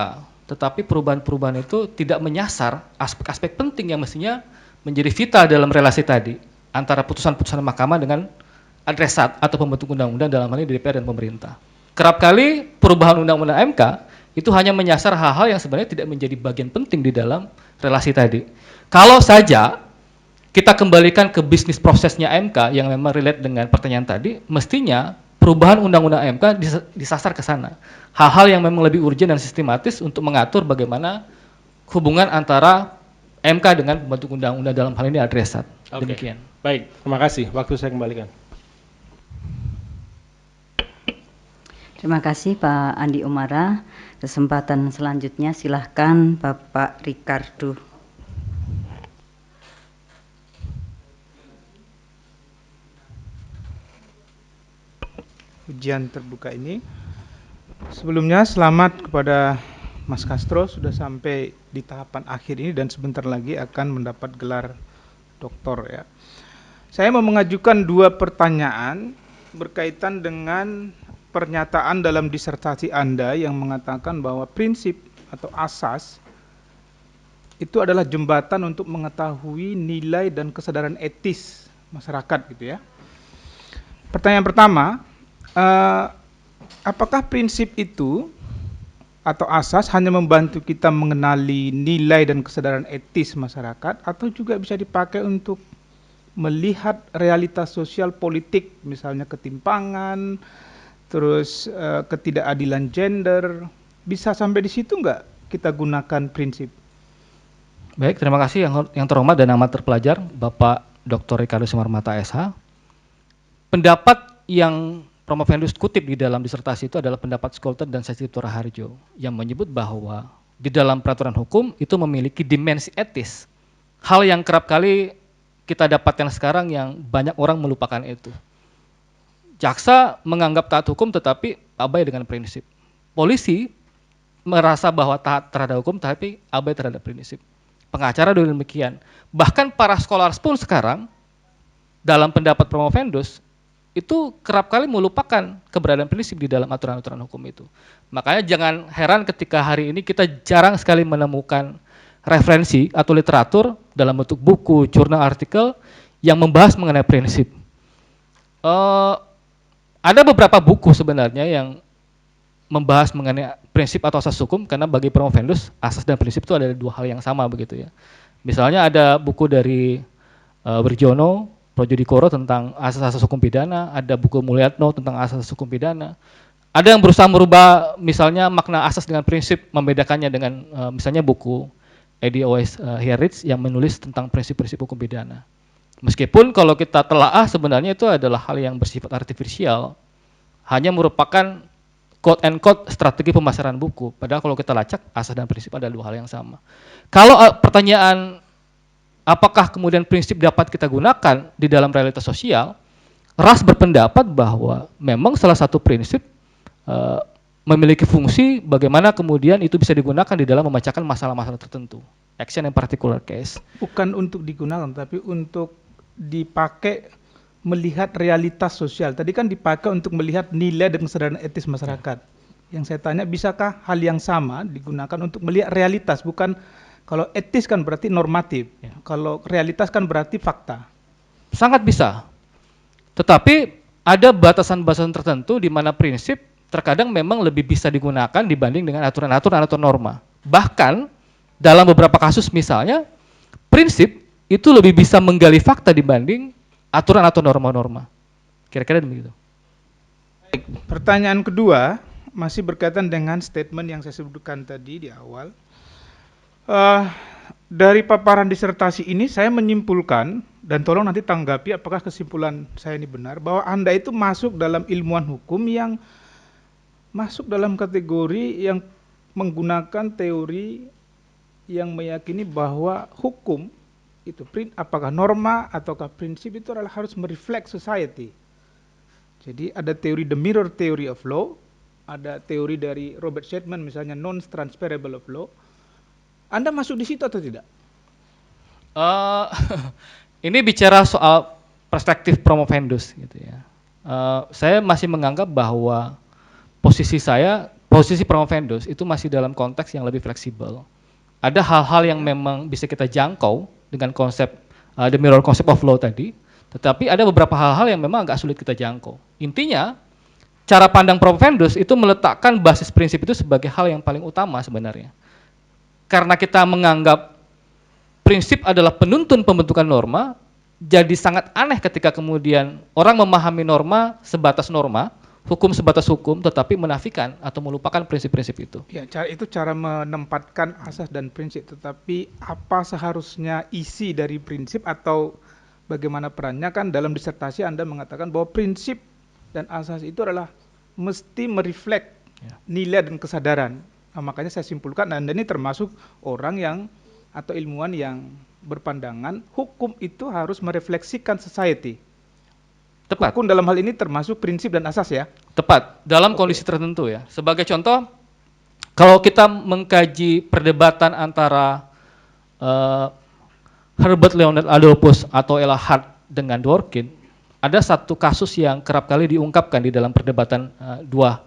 tetapi perubahan-perubahan itu tidak menyasar aspek-aspek penting yang mestinya menjadi vital dalam relasi tadi antara putusan-putusan mahkamah dengan adresat atau pembentuk undang-undang dalam hal ini DPR dan pemerintah. Kerap kali perubahan undang-undang MK itu hanya menyasar hal-hal yang sebenarnya tidak menjadi bagian penting di dalam relasi tadi. Kalau saja kita kembalikan ke bisnis prosesnya MK yang memang relate dengan pertanyaan tadi, mestinya perubahan undang-undang MK disasar ke sana. Hal-hal yang memang lebih urgent dan sistematis untuk mengatur bagaimana hubungan antara MK dengan pembentuk undang-undang dalam hal ini adresat. Demikian. Baik, terima kasih. Waktu saya kembalikan. Terima kasih Pak Andi Umara. Kesempatan selanjutnya silahkan Bapak Ricardo. Ujian terbuka ini. Sebelumnya selamat kepada Mas Castro sudah sampai di tahapan akhir ini dan sebentar lagi akan mendapat gelar doktor ya. Saya mau mengajukan dua pertanyaan berkaitan dengan pernyataan dalam disertasi Anda yang mengatakan bahwa prinsip atau asas itu adalah jembatan untuk mengetahui nilai dan kesadaran etis masyarakat gitu ya. Pertanyaan pertama, apakah prinsip itu atau asas hanya membantu kita mengenali nilai dan kesadaran etis masyarakat atau juga bisa dipakai untuk melihat realitas sosial politik, misalnya ketimpangan, terus ketidakadilan gender, bisa sampai di situ nggak kita gunakan prinsip? Baik, terima kasih yang terhormat dan amat terpelajar Bapak Dr. Ricardo Simarmata SH. Pendapat yang Promovendus kutip di dalam disertasi itu adalah pendapat Scholten dan Sesipto Raharjo yang menyebut bahwa di dalam peraturan hukum itu memiliki dimensi etis. Hal yang kerap kali kita dapatkan sekarang yang banyak orang melupakan itu. Jaksa menganggap taat hukum tetapi abai dengan prinsip. Polisi merasa bahwa taat terhadap hukum tapi abai terhadap prinsip. Pengacara juga demikian. Bahkan para scholars pun sekarang dalam pendapat Promovendus itu kerap kali melupakan keberadaan prinsip di dalam aturan-aturan hukum itu. Makanya jangan heran ketika hari ini kita jarang sekali menemukan referensi atau literatur dalam bentuk buku, jurnal, artikel yang membahas mengenai prinsip. Ada beberapa buku sebenarnya yang membahas mengenai prinsip atau asas hukum karena bagi Promovendus asas dan prinsip itu adalah dua hal yang sama begitu ya. Misalnya ada buku dari Wirjono, Projodikoro tentang asas-asas hukum pidana, ada buku Mulyatno tentang asas hukum pidana. Ada yang berusaha merubah misalnya makna asas dengan prinsip, membedakannya dengan misalnya buku Eddie Owens Hierritz yang menulis tentang prinsip-prinsip hukum pidana. Meskipun kalau kita telaah sebenarnya itu adalah hal yang bersifat artifisial, hanya merupakan quote and quote strategi pemasaran buku. Padahal kalau kita lacak asas dan prinsip adalah dua hal yang sama. Kalau pertanyaan apakah kemudian prinsip dapat kita gunakan di dalam realitas sosial, Ras berpendapat bahwa memang salah satu prinsip memiliki fungsi bagaimana kemudian itu bisa digunakan di dalam memecahkan masalah-masalah tertentu, action and particular case. Bukan untuk digunakan, tapi untuk dipakai melihat realitas sosial. Tadi kan dipakai untuk melihat nilai dan kesadaran etis masyarakat. Yang saya tanya, bisakah hal yang sama digunakan untuk melihat realitas? Bukan, kalau etis kan berarti normatif, kalau realitas kan berarti fakta. Sangat bisa. Tetapi ada batasan-batasan tertentu di mana prinsip terkadang memang lebih bisa digunakan dibanding dengan aturan-aturan atau norma. Bahkan dalam beberapa kasus misalnya, prinsip itu lebih bisa menggali fakta dibanding aturan atau norma-norma. Kira-kira begitu. Pertanyaan kedua masih berkaitan dengan statement yang saya sebutkan tadi di awal. Dari paparan disertasi ini saya menyimpulkan, dan tolong nanti tanggapi apakah kesimpulan saya ini benar, bahwa Anda itu masuk dalam ilmuwan hukum yang masuk dalam kategori yang menggunakan teori yang meyakini bahwa hukum itu apakah norma ataukah prinsip itu adalah harus mereflect society. Jadi ada teori the mirror theory of law, ada teori dari Robert Shetman misalnya non-transferable of law. Anda masuk di situ atau tidak? Ini bicara soal perspektif promovendus gitu ya. Saya masih menganggap bahwa posisi promovendus itu masih dalam konteks yang lebih fleksibel. Ada hal-hal yang memang bisa kita jangkau dengan konsep the mirror concept of law tadi, tetapi ada beberapa hal-hal yang memang agak sulit kita jangkau. Intinya, cara pandang promovendus itu meletakkan basis prinsip itu sebagai hal yang paling utama sebenarnya. Karena kita menganggap prinsip adalah penuntun pembentukan norma, jadi sangat aneh ketika kemudian orang memahami norma sebatas norma, hukum sebatas hukum, tetapi menafikan atau melupakan prinsip-prinsip itu. Ya, itu cara menempatkan asas dan prinsip, tetapi apa seharusnya isi dari prinsip atau bagaimana perannya? Kan dalam disertasi Anda mengatakan bahwa prinsip dan asas itu adalah mesti mereflek nilai dan kesadaran. Nah, makanya saya simpulkan Anda ini termasuk orang yang atau ilmuwan yang berpandangan hukum itu harus merefleksikan society. Tepat. Hukum dalam hal ini termasuk prinsip dan asas ya? Tepat, dalam kondisi tertentu ya. Sebagai contoh, kalau kita mengkaji perdebatan antara Herbert Leonard Adolphus atau Ella Hart dengan Dworkin, ada satu kasus yang kerap kali diungkapkan di dalam perdebatan dua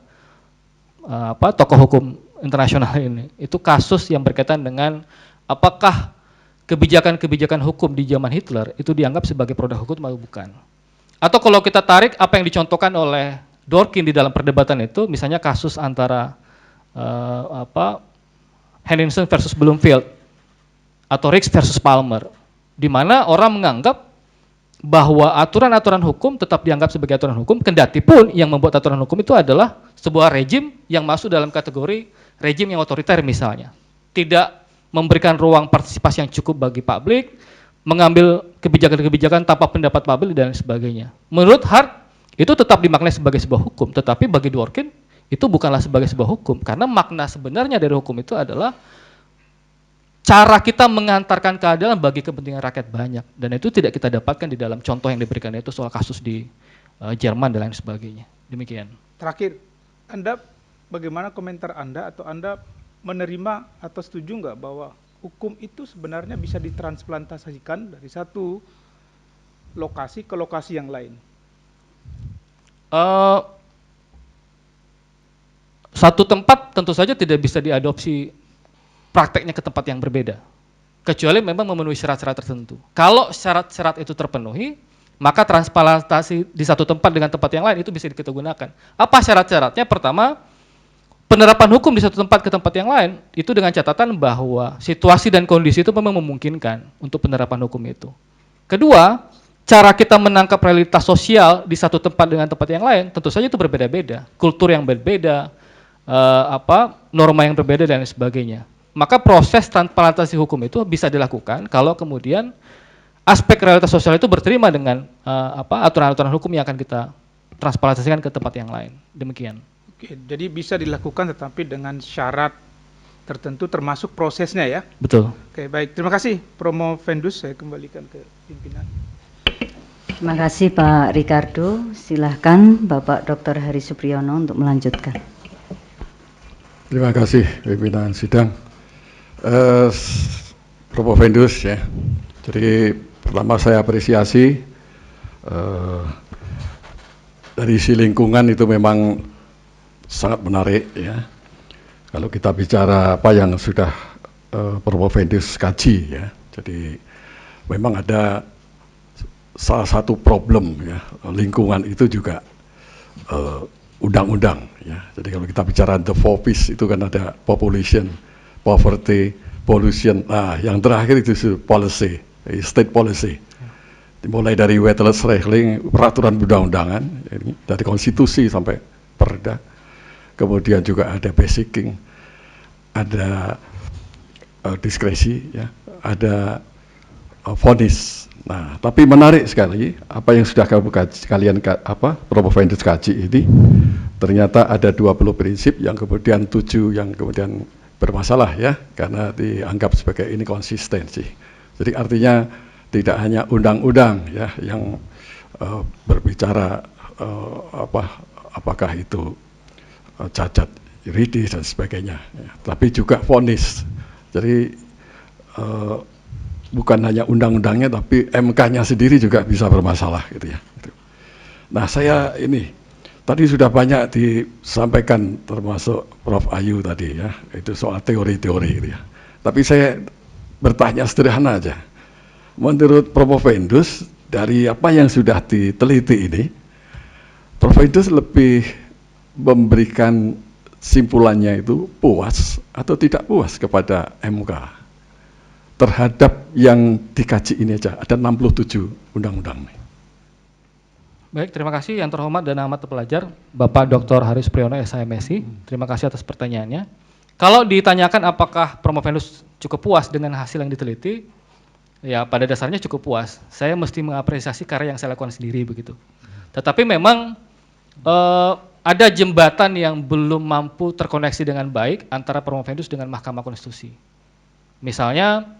tokoh hukum internasional ini. Itu kasus yang berkaitan dengan apakah kebijakan-kebijakan hukum di zaman Hitler itu dianggap sebagai produk hukum atau bukan. Atau kalau kita tarik apa yang dicontohkan oleh Dworkin di dalam perdebatan itu, misalnya kasus antara Henningsen versus Bloomfield atau Riggs versus Palmer, di mana orang menganggap bahwa aturan-aturan hukum tetap dianggap sebagai aturan hukum, kendati pun yang membuat aturan hukum itu adalah sebuah rejim yang masuk dalam kategori rejim yang otoriter misalnya. Tidak memberikan ruang partisipasi yang cukup bagi publik, mengambil kebijakan-kebijakan tanpa pendapat publik dan sebagainya. Menurut Hart, itu tetap dimaknai sebagai sebuah hukum, tetapi bagi Dworkin, itu bukanlah sebagai sebuah hukum, karena makna sebenarnya dari hukum itu adalah cara kita mengantarkan keadilan bagi kepentingan rakyat banyak, dan itu tidak kita dapatkan di dalam contoh yang diberikan, yaitu soal kasus di Jerman dan lain sebagainya. Demikian. Terakhir, Anda bagaimana komentar Anda atau Anda menerima atau setuju nggak bahwa hukum itu sebenarnya bisa ditransplantasikan dari satu lokasi ke lokasi yang lain? Satu tempat tentu saja tidak bisa diadopsi prakteknya ke tempat yang berbeda, kecuali memang memenuhi syarat-syarat tertentu. Kalau syarat-syarat itu terpenuhi, maka transplantasi di satu tempat dengan tempat yang lain itu bisa kita gunakan. Apa syarat-syaratnya? Pertama, penerapan hukum di satu tempat ke tempat yang lain itu dengan catatan bahwa situasi dan kondisi itu memang memungkinkan untuk penerapan hukum itu. Kedua, cara kita menangkap realitas sosial di satu tempat dengan tempat yang lain tentu saja itu berbeda-beda, kultur yang berbeda, norma yang berbeda dan sebagainya. Maka proses transplantasi hukum itu bisa dilakukan kalau kemudian aspek realitas sosial itu berterima dengan aturan-aturan hukum yang akan kita transplantasikan ke tempat yang lain. Demikian. Oke, jadi bisa dilakukan tetapi dengan syarat tertentu termasuk prosesnya ya? Betul. Oke, baik. Terima kasih Promovendus, saya kembalikan ke pimpinan. Terima kasih Pak Ricardo. Silahkan Bapak Dr. Hari Supriyono untuk melanjutkan. Terima kasih pimpinan sidang. Prof. Vendus ya. Jadi pertama saya apresiasi dari si lingkungan itu memang sangat menarik ya. Kalau kita bicara apa yang sudah Prof. Vendus kaji ya. Jadi memang ada salah satu problem ya, lingkungan itu juga undang-undang ya. Jadi kalau kita bicara the 4Ps itu kan ada population, poverty, pollution. Nah, yang terakhir itu policy, state policy. Dimulai dari wetlands regeling, peraturan undang-undangan, dari konstitusi sampai perda. Kemudian juga ada basicing, ada diskresi ya, ada vonis. Nah, tapi menarik sekali apa yang sudah Prof. Vendus kaji ini, ternyata ada 20 prinsip yang kemudian 7 yang kemudian bermasalah ya, karena dianggap sebagai ini konsistensi. Jadi artinya tidak hanya undang-undang ya yang berbicara apakah itu cacat yuridis dan sebagainya, ya, tapi juga vonis. Jadi bukan hanya undang-undangnya, tapi MK-nya sendiri juga bisa bermasalah gitu ya. Nah, saya ini tadi sudah banyak disampaikan termasuk Prof. Ayu tadi ya, itu soal teori-teori gitu ya. Tapi saya bertanya sederhana aja. Menurut Prof. Vendus, dari apa yang sudah diteliti ini, Prof. Vendus lebih memberikan simpulannya itu puas atau tidak puas kepada MK terhadap yang dikaji ini aja, ada 67 undang-undang. Baik, terima kasih yang terhormat dan amat terpelajar Bapak Dr. Hari Supriyono, SHMSI. Terima kasih atas pertanyaannya. Kalau ditanyakan apakah Prof. Vendus cukup puas dengan hasil yang diteliti, ya pada dasarnya cukup puas. Saya mesti mengapresiasi karya yang saya lakukan sendiri begitu. Tetapi memang ada jembatan yang belum mampu terkoneksi dengan baik antara Prof. Vendus dengan Mahkamah Konstitusi. Misalnya,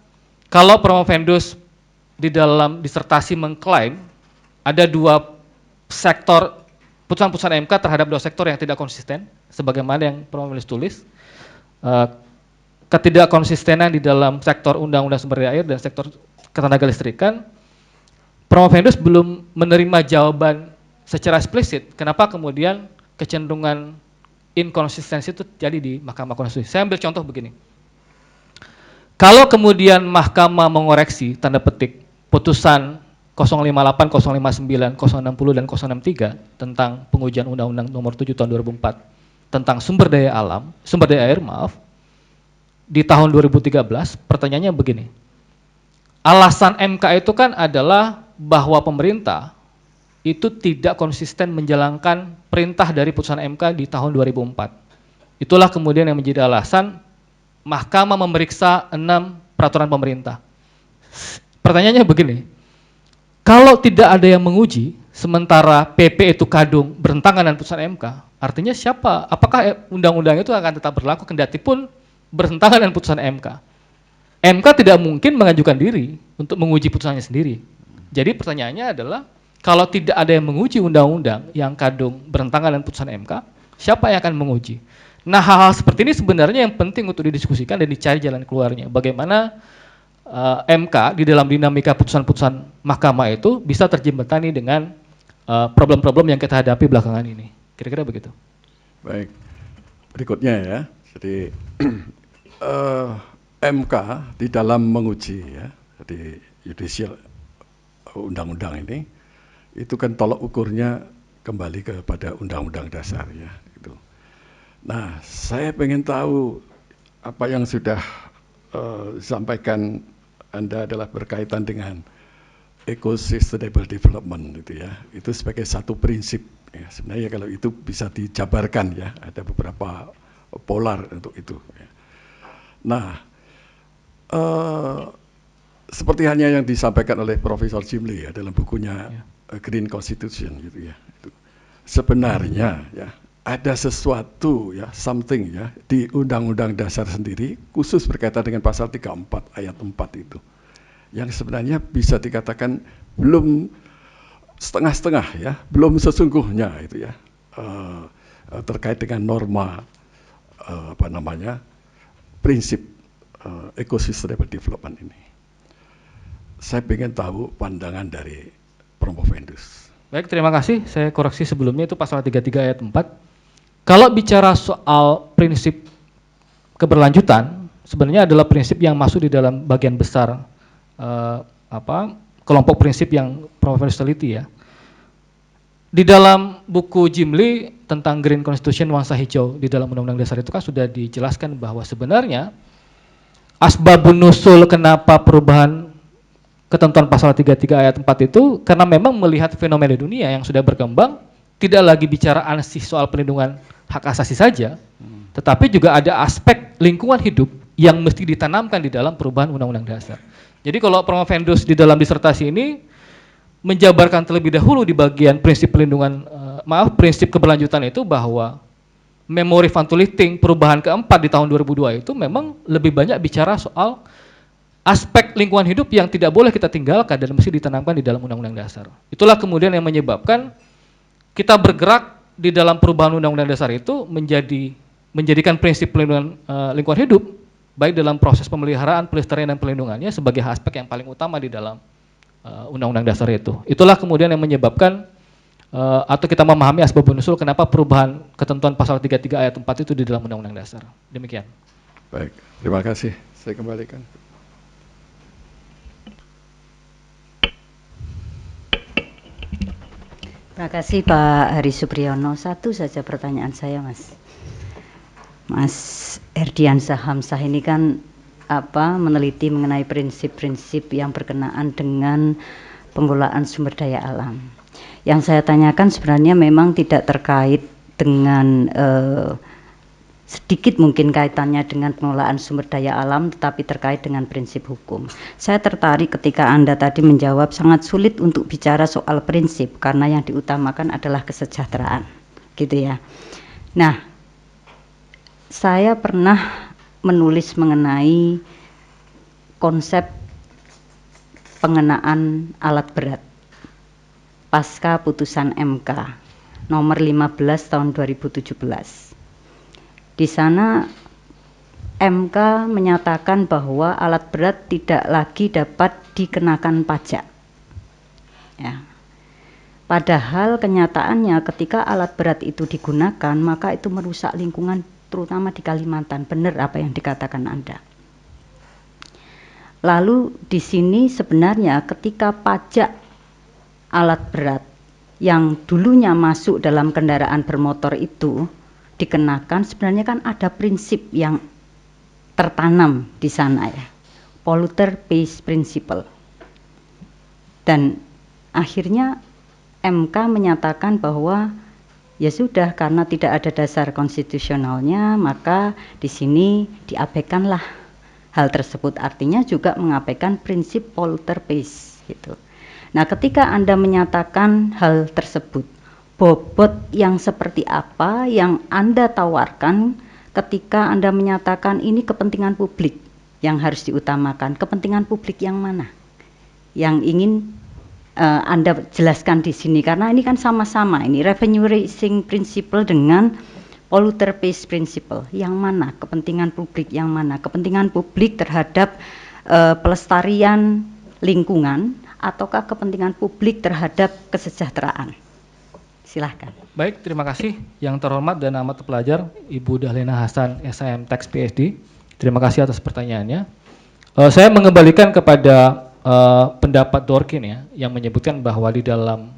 kalau Prof. Vendus di dalam disertasi mengklaim ada 2 sektor putusan-putusan MK terhadap 2 sektor yang tidak konsisten, sebagaimana yang Prof. Vendus tulis, ketidakkonsistenan di dalam sektor undang-undang sumber daya air dan sektor ketenagalistrikan, Prof. Vendus belum menerima jawaban secara eksplisit kenapa kemudian kecenderungan inkonsistensi itu terjadi di Mahkamah Konstitusi. Saya ambil contoh begini. Kalau kemudian Mahkamah mengoreksi, tanda petik, putusan 058, 059, 060, dan 063 tentang pengujian Undang-Undang Nomor 7 Tahun 2004 tentang sumber daya air, di tahun 2013, pertanyaannya begini. Alasan MK itu kan adalah bahwa pemerintah itu tidak konsisten menjalankan perintah dari putusan MK di tahun 2004. Itulah kemudian yang menjadi alasan Mahkamah memeriksa 6 peraturan pemerintah. Pertanyaannya begini, kalau tidak ada yang menguji, sementara PP itu kadung bertentangan dengan putusan MK, artinya siapa? Apakah undang-undang itu akan tetap berlaku kendati pun bertentangan dengan putusan MK? MK tidak mungkin mengajukan diri untuk menguji putusannya sendiri. Jadi pertanyaannya adalah, kalau tidak ada yang menguji undang-undang yang kadung bertentangan dengan putusan MK, siapa yang akan menguji? Nah, hal-hal seperti ini sebenarnya yang penting untuk didiskusikan dan dicari jalan keluarnya. Bagaimana MK di dalam dinamika putusan-putusan mahkamah itu bisa terjembatani dengan problem-problem yang kita hadapi belakangan ini. Kira-kira begitu. Baik, berikutnya ya. Jadi MK di dalam menguji ya, jadi judicial undang-undang ini, itu kan tolak ukurnya kembali kepada undang-undang dasar ya. Gitu. Nah, saya pengen tahu apa yang sudah disampaikan Anda adalah berkaitan dengan eco-sustainable development itu ya. Itu sebagai satu prinsip ya. Sebenarnya kalau itu bisa dijabarkan ya, ada beberapa polar untuk itu ya. Nah, seperti hanya yang disampaikan oleh Profesor Jimli ya dalam bukunya Green Constitution gitu ya. Itu. Sebenarnya ya ada sesuatu ya, something ya di Undang-Undang Dasar sendiri khusus berkaitan dengan pasal 34 ayat 4 itu yang sebenarnya bisa dikatakan belum setengah-setengah ya, belum sesungguhnya itu ya, terkait dengan norma prinsip ecosystem development ini. Saya ingin tahu pandangan dari Promovendus. Baik, terima kasih. Saya koreksi sebelumnya itu pasal 33 ayat 4. Kalau bicara soal prinsip keberlanjutan, sebenarnya adalah prinsip yang masuk di dalam bagian besar kelompok prinsip yang Promovendus teliti ya. Di dalam buku Jim Lee tentang Green Constitution nuansa hijau di dalam Undang-Undang Dasar itu kan sudah dijelaskan bahwa sebenarnya asbabun nusul kenapa perubahan ketentuan pasal 33 ayat 4 itu karena memang melihat fenomena dunia yang sudah berkembang, tidak lagi bicara ansih soal perlindungan hak asasi saja, tetapi juga ada aspek lingkungan hidup yang mesti ditanamkan di dalam perubahan Undang-Undang Dasar. Jadi kalau Promovendus di dalam disertasi ini menjabarkan terlebih dahulu di bagian prinsip perlindungan, prinsip keberlanjutan itu bahwa memori Vantuliting perubahan keempat di tahun 2002 itu memang lebih banyak bicara soal aspek lingkungan hidup yang tidak boleh kita tinggalkan dan mesti ditanamkan di dalam Undang-Undang Dasar. Itulah kemudian yang menyebabkan kita bergerak di dalam perubahan Undang-Undang Dasar itu menjadikan prinsip perlindungan lingkungan hidup baik dalam proses pemeliharaan, pelestarian dan pelindungannya sebagai aspek yang paling utama di dalam Undang-Undang Dasar itu. Itulah kemudian yang menyebabkan atau kita memahami asbabun nusul kenapa perubahan ketentuan pasal 33 ayat 4 itu di dalam Undang-Undang Dasar. Demikian. Baik, terima kasih. Saya kembalikan. Terima kasih Pak Hari Supriyono. Satu saja pertanyaan saya, Mas Herdiansah Hamsah ini kan meneliti mengenai prinsip-prinsip yang berkenaan dengan pengelolaan sumber daya alam. Yang saya tanyakan sebenarnya memang tidak terkait dengan sedikit mungkin kaitannya dengan pengelolaan sumber daya alam, tetapi terkait dengan prinsip hukum. Saya tertarik ketika Anda tadi menjawab sangat sulit untuk bicara soal prinsip karena yang diutamakan adalah kesejahteraan, gitu ya. Nah, saya pernah menulis mengenai konsep pengenaan alat berat pasca putusan MK nomor 15 tahun 2017. Di sana MK menyatakan bahwa alat berat tidak lagi dapat dikenakan pajak. Ya. Padahal kenyataannya ketika alat berat itu digunakan, maka itu merusak lingkungan terutama di Kalimantan. Benar apa yang dikatakan Anda. Lalu di sini sebenarnya ketika pajak alat berat yang dulunya masuk dalam kendaraan bermotor itu dikenakan, sebenarnya kan ada prinsip yang tertanam di sana ya, polluter pays principle. Dan akhirnya MK menyatakan bahwa ya sudah, karena tidak ada dasar konstitusionalnya, maka di sini diabaikanlah hal tersebut. Artinya juga mengabaikan prinsip polluter pays gitu. Nah, ketika Anda menyatakan hal tersebut, bobot yang seperti apa yang Anda tawarkan ketika Anda menyatakan ini kepentingan publik yang harus diutamakan? Kepentingan publik yang mana yang ingin Anda jelaskan di sini? Karena ini kan sama-sama, ini revenue raising principle dengan polluter pays principle. Yang mana kepentingan publik, yang mana kepentingan publik terhadap pelestarian lingkungan ataukah kepentingan publik terhadap kesejahteraan? Silahkan. Baik, terima kasih yang terhormat dan amat terpelajar Ibu Dahlina Hasan, SIM Tax PhD. Terima kasih atas pertanyaannya. Saya mengembalikan kepada pendapat Dworkin ya, yang menyebutkan bahwa di dalam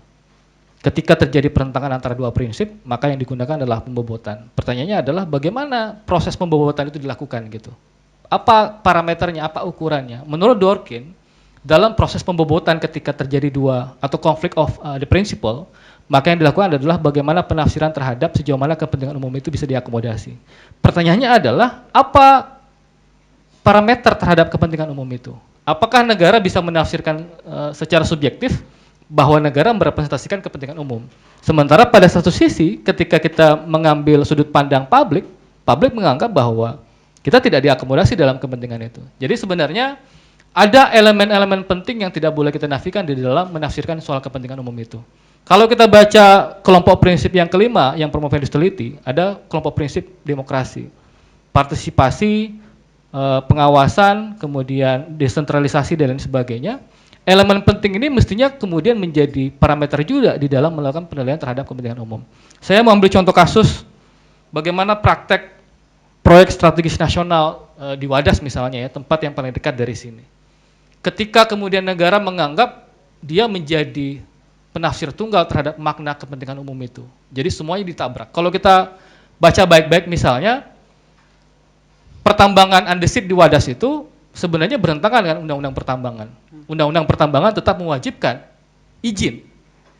ketika terjadi pertentangan antara dua prinsip, maka yang digunakan adalah pembobotan. Pertanyaannya adalah bagaimana proses pembobotan itu dilakukan gitu. Apa parameternya, apa ukurannya? Menurut Dworkin, dalam proses pembobotan ketika terjadi dua atau conflict of the principle, maka yang dilakukan adalah bagaimana penafsiran terhadap sejauh mana kepentingan umum itu bisa diakomodasi. Pertanyaannya adalah apa parameter terhadap kepentingan umum itu? Apakah negara bisa menafsirkan secara subjektif bahwa negara merepresentasikan kepentingan umum? Sementara pada satu sisi ketika kita mengambil sudut pandang publik, publik menganggap bahwa kita tidak diakomodasi dalam kepentingan itu. Jadi sebenarnya ada elemen-elemen penting yang tidak boleh kita nafikan di dalam menafsirkan soal kepentingan umum itu. Kalau kita baca kelompok prinsip yang kelima yang Promovendus teliti, ada kelompok prinsip demokrasi, partisipasi, pengawasan, kemudian desentralisasi dan lain sebagainya. Elemen penting ini mestinya kemudian menjadi parameter juga di dalam melakukan penilaian terhadap kepentingan umum. Saya mau ambil contoh kasus bagaimana praktek proyek strategis nasional di Wadas misalnya ya, tempat yang paling dekat dari sini. Ketika kemudian negara menganggap dia menjadi penafsir tunggal terhadap makna kepentingan umum itu. Jadi semuanya ditabrak. Kalau kita baca baik-baik misalnya, pertambangan andesit di Wadas itu sebenarnya bertentangan dengan undang-undang pertambangan. Undang-undang pertambangan tetap mewajibkan izin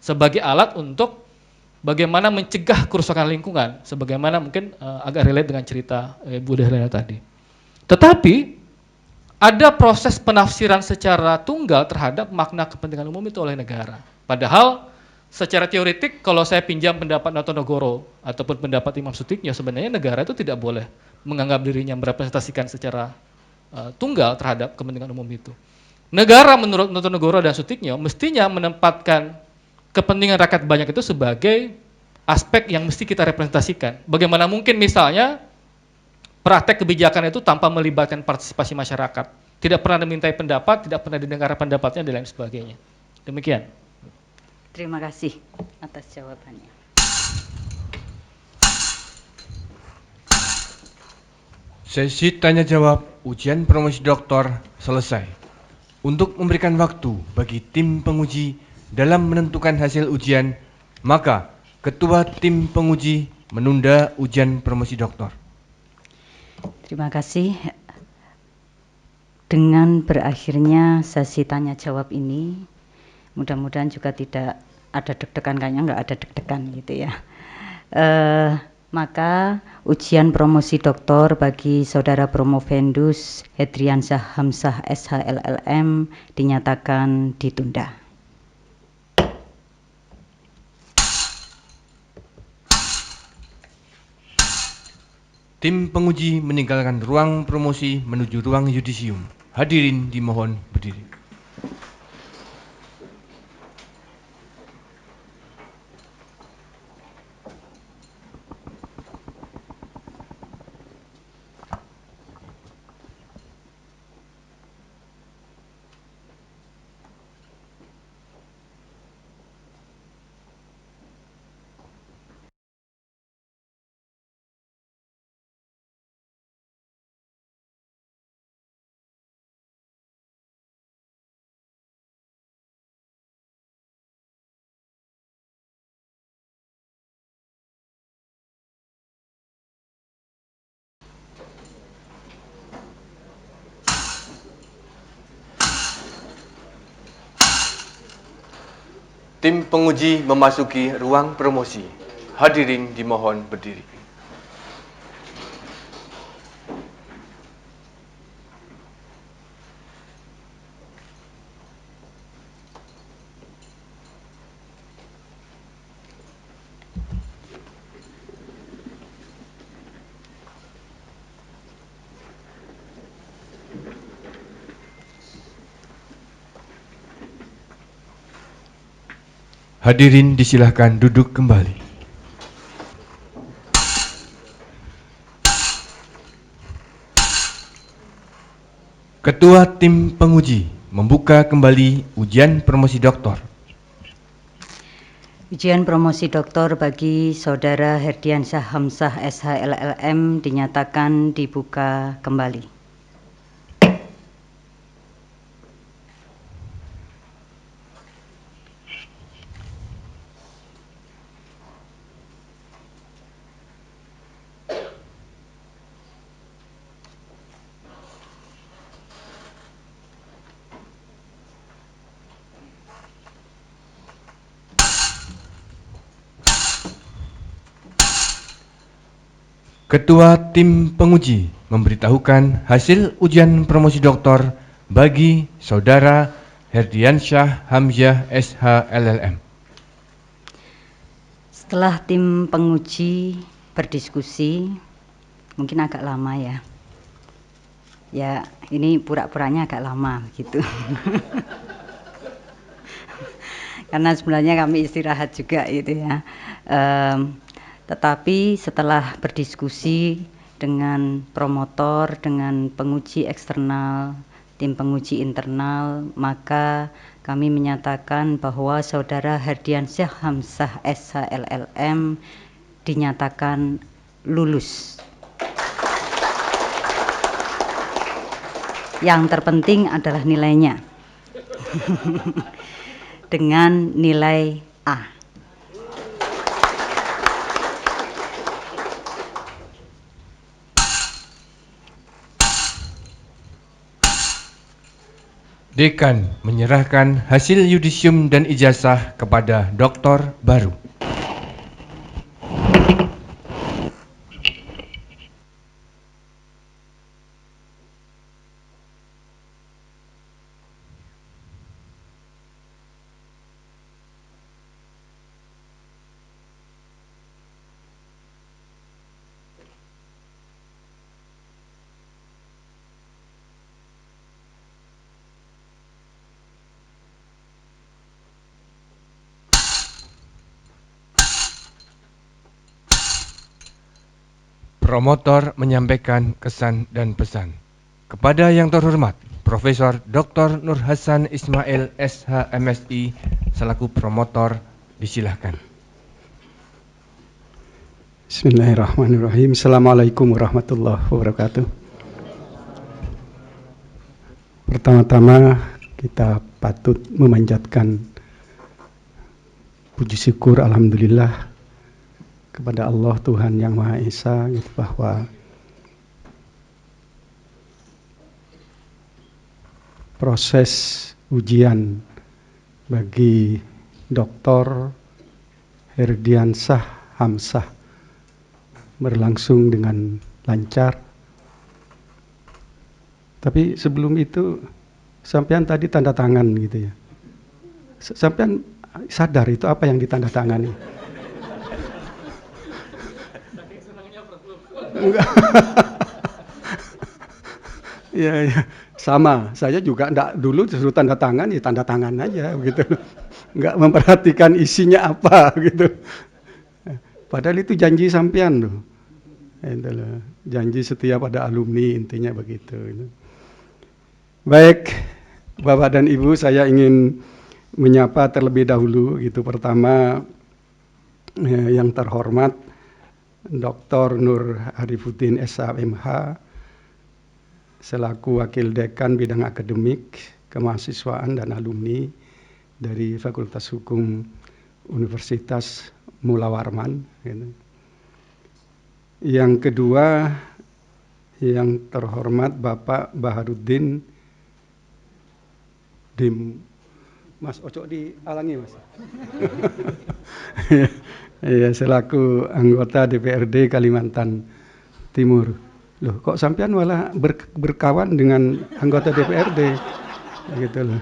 sebagai alat untuk bagaimana mencegah kerusakan lingkungan, sebagaimana mungkin agak relate dengan cerita Bu Dahlina tadi. Tetapi ada proses penafsiran secara tunggal terhadap makna kepentingan umum itu oleh negara. Padahal secara teoretik kalau saya pinjam pendapat Notonegoro ataupun pendapat Imam Sutikno, sebenarnya negara itu tidak boleh menganggap dirinya merepresentasikan secara tunggal terhadap kepentingan umum itu. Negara menurut Notonegoro dan Sutikno mestinya menempatkan kepentingan rakyat banyak itu sebagai aspek yang mesti kita representasikan. Bagaimana mungkin misalnya praktek kebijakan itu tanpa melibatkan partisipasi masyarakat, tidak pernah dimintai pendapat, tidak pernah didengar pendapatnya dan lain sebagainya. Demikian. Terima kasih atas jawabannya. Sesi tanya jawab ujian promosi doktor selesai. Untuk memberikan waktu bagi tim penguji dalam menentukan hasil ujian, maka Ketua Tim Penguji menunda ujian promosi doktor. Terima kasih. Dengan berakhirnya sesi tanya jawab ini, mudah-mudahan juga tidak ada deg-degan, kayaknya nggak ada deg-degan gitu ya. Maka ujian promosi doktor bagi Saudara Promovendus Hedriansyah Hamzah SHLLM dinyatakan ditunda. Tim penguji meninggalkan ruang promosi menuju ruang yudisium. Hadirin dimohon berdiri. Tim penguji memasuki ruang promosi. Hadirin dimohon berdiri. Hadirin disilahkan duduk kembali. Ketua Tim Penguji membuka kembali ujian promosi doktor. Ujian promosi doktor bagi Saudara Hedriansyah Hamzah SHLLM dinyatakan dibuka kembali. Ketua Tim Penguji memberitahukan hasil ujian promosi doktor bagi Saudara Hedriansyah Hamzah SHLLM. Setelah tim penguji berdiskusi, mungkin agak lama ya, Ya, ini pura-puranya agak lama gitu. Karena sebenarnya kami istirahat juga gitu ya. Tetapi setelah berdiskusi dengan promotor, dengan penguji eksternal, tim penguji internal, maka kami menyatakan bahwa Saudara Herdiansyah Hamzah SHLLM dinyatakan lulus. Yang terpenting adalah nilainya. Dengan nilai A. Dekan menyerahkan hasil yudisium dan ijazah kepada doktor baru. Promotor menyampaikan kesan dan pesan. Kepada yang terhormat Profesor Dr. Nur Hasan Ismail SH MSI selaku promotor, disilahkan. Bismillahirrahmanirrahim. Assalamualaikum warahmatullahi wabarakatuh. Pertama-tama kita patut memanjatkan puji syukur alhamdulillah kepada Allah Tuhan Yang Maha Esa gitu, bahwa proses ujian bagi Dr. Herdiansyah Hamzah berlangsung dengan lancar. Tapi sebelum itu sampean tadi tanda tangan gitu ya. Sampean sadar itu apa yang ditandatangani? Enggak. Ya, ya, sama. Saya juga enggak dulu disuruh tanda tangan, ya tanda tangan aja begitu. Enggak memperhatikan isinya apa gitu. Padahal itu janji sampean loh. Itulah, janji setia pada alumni, intinya begitu. Baik, Bapak dan Ibu, saya ingin menyapa terlebih dahulu gitu. Pertama, yang terhormat Dr. Nur Arifuddin SHMH selaku Wakil Dekan Bidang Akademik, Kemahasiswaan dan Alumni dari Fakultas Hukum Universitas Mula Warman. Gitu. Yang kedua, yang terhormat Bapak Baharudin Dim, Mas Oco dialangi Mas. Ya, selaku anggota DPRD Kalimantan Timur. Loh, kok sampean malah berkawan dengan anggota DPRD? Gitu loh.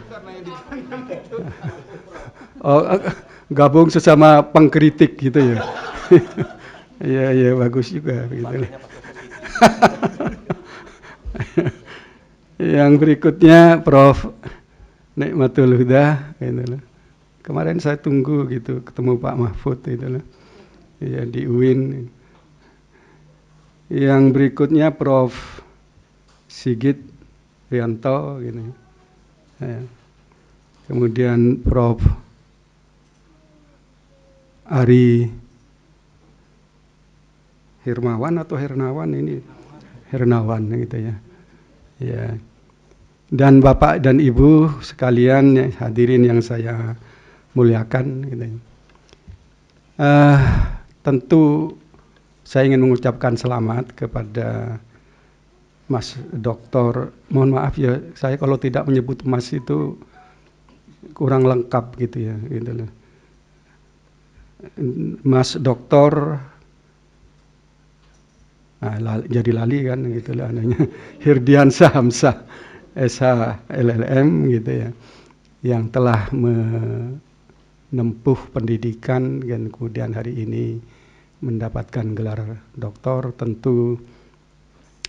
Oh, gabung sesama pengkritik gitu ya. Iya, iya, bagus juga gitu. Yang berikutnya Prof. Nikmatul Huda, gitu. Kemarin saya tunggu gitu ketemu Pak Mahfud itu loh. Ya, di UIN. Yang berikutnya Prof. Sigit Rianto gitu. Ya. Kemudian Prof. Ari Hirmawan atau Hernawan ini? Hernawan gitu ya. Ya. Dan Bapak dan Ibu sekalian hadirin yang saya muliakan gitu. Tentu saya ingin mengucapkan selamat kepada Mas Doktor. Mohon maaf ya, saya kalau tidak menyebut Mas itu kurang lengkap gitu ya, gitu loh. Mas Doktor, jadi lali kan gitu lah namanya, Herdiansyah Hamzah SHLLM gitu ya, yang telah menempuh pendidikan dan kemudian hari ini mendapatkan gelar doktor. Tentu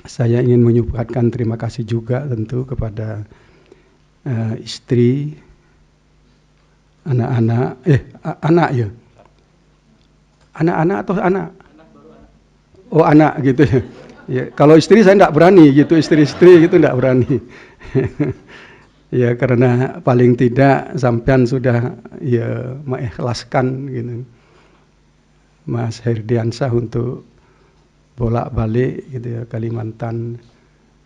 Saya ingin mengucapkan terima kasih juga tentu kepada istri, anak-anak, anak ya, anak-anak atau anak? Oh anak gitu ya. Ya, kalau istri saya tidak berani gitu, istri-istri gitu tidak berani. Ya karena paling tidak sampean sudah ya mengikhlaskan gitu Mas Herdiansah untuk bolak-balik gitu ya Kalimantan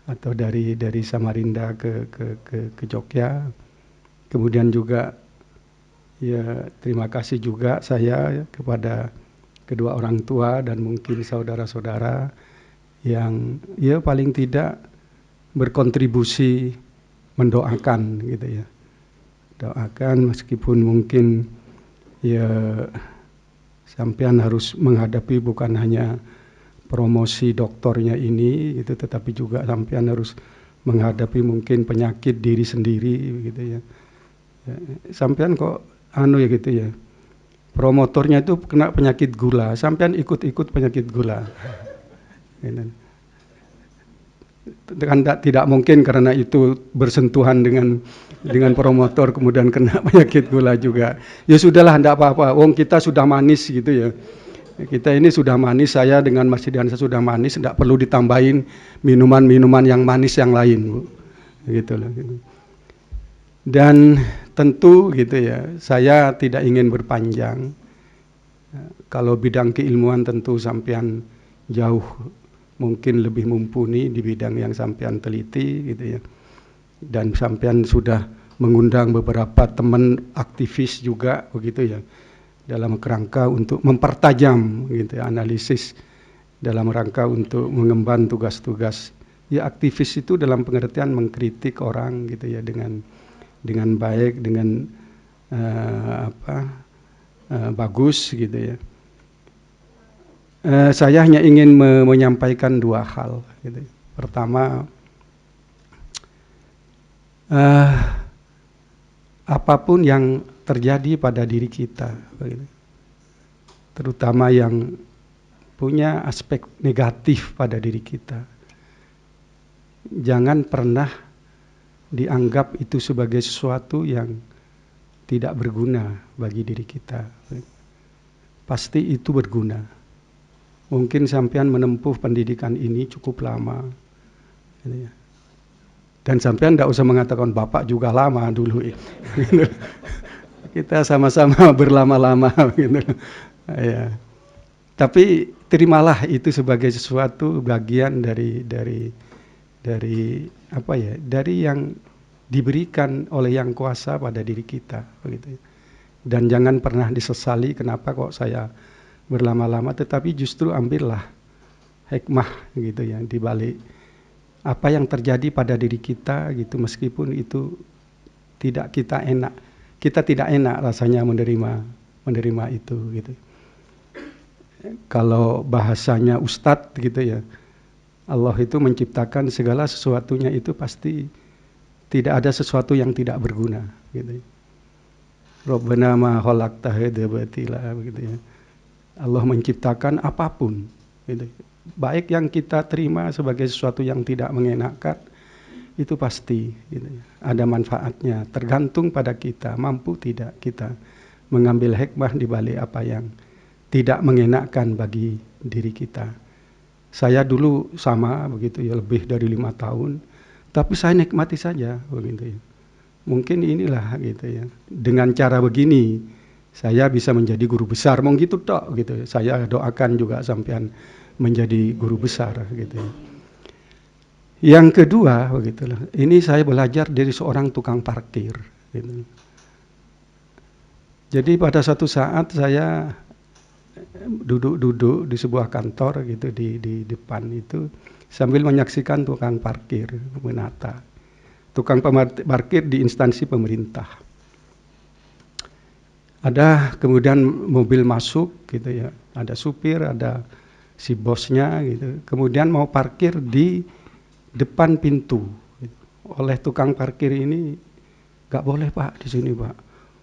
atau dari Samarinda ke Jogja. Kemudian juga ya terima kasih juga saya kepada kedua orang tua dan mungkin saudara-saudara yang ya paling tidak berkontribusi mendoakan gitu ya. Doakan meskipun mungkin ya sampean harus menghadapi bukan hanya promosi doktornya ini gitu, tetapi juga sampean harus menghadapi mungkin penyakit diri sendiri gitu ya. Sampean kok anu ya gitu ya. Promotornya itu kena penyakit gula, sampean ikut-ikut penyakit gula. Gitu. Kan tidak mungkin karena itu bersentuhan dengan promotor kemudian kena penyakit gula juga. Ya sudahlah, tidak apa-apa. Wong kita sudah manis gitu ya. Kita ini sudah manis, saya dengan Mas Herdiansah sudah manis, tidak perlu ditambahin minuman-minuman yang manis yang lain, Bu. Gitu loh. Dan tentu gitu ya, saya tidak ingin berpanjang. Kalau bidang keilmuan tentu sampean jauh mungkin lebih mumpuni di bidang yang sampean teliti gitu ya. Dan sampean sudah mengundang beberapa teman aktivis juga begitu ya, dalam kerangka untuk mempertajam gitu ya, analisis dalam rangka untuk mengemban tugas-tugas. Ya aktivis itu dalam pengertian mengkritik orang gitu ya dengan baik, dengan bagus gitu ya. Saya hanya ingin menyampaikan dua hal gitu. Pertama, apapun yang terjadi pada diri kita gitu, terutama yang punya aspek negatif pada diri kita, jangan pernah dianggap itu sebagai sesuatu yang tidak berguna bagi diri kita. Pasti itu berguna. Mungkin sampean menempuh pendidikan ini cukup lama. Dan sampean tidak usah mengatakan bapak juga lama dulu. Kita sama-sama berlama-lama. Ya. Tapi terimalah itu sebagai sesuatu bagian dari apa ya? Dari yang diberikan oleh Yang Kuasa pada diri kita. Dan jangan pernah disesali kenapa kok saya berlama-lama, tetapi justru ambillah hikmah gitu ya di balik apa yang terjadi pada diri kita gitu, meskipun itu tidak kita tidak enak rasanya menerima itu gitu. Kalau bahasanya Ustadz gitu ya, Allah itu menciptakan segala sesuatunya itu pasti tidak ada sesuatu yang tidak berguna gitu. Rabbana ma khalaqta hadza batila begitu ya. Allah menciptakan apapun gitu. Baik yang kita terima sebagai sesuatu yang tidak mengenakan itu pasti gitu ya. Ada manfaatnya, tergantung pada kita mampu tidak kita mengambil hikmah di balik apa yang tidak mengenakan bagi diri kita. Saya dulu sama begitu ya, lebih dari 5 tahun, tapi saya nikmati saja begitu ya. Mungkin inilah gitu ya, dengan cara begini saya bisa menjadi guru besar, mau gitu tok gitu. Saya doakan juga sampean menjadi guru besar gitu. Yang kedua begitulah. Ini saya belajar dari seorang tukang parkir gitu. Jadi pada satu saat saya duduk di sebuah kantor gitu di depan itu sambil menyaksikan tukang parkir menata. Tukang parkir di instansi pemerintah. Ada kemudian mobil masuk gitu ya, ada supir, ada si bosnya gitu. Kemudian mau parkir di depan pintu. Oleh tukang parkir ini, nggak boleh Pak di sini Pak.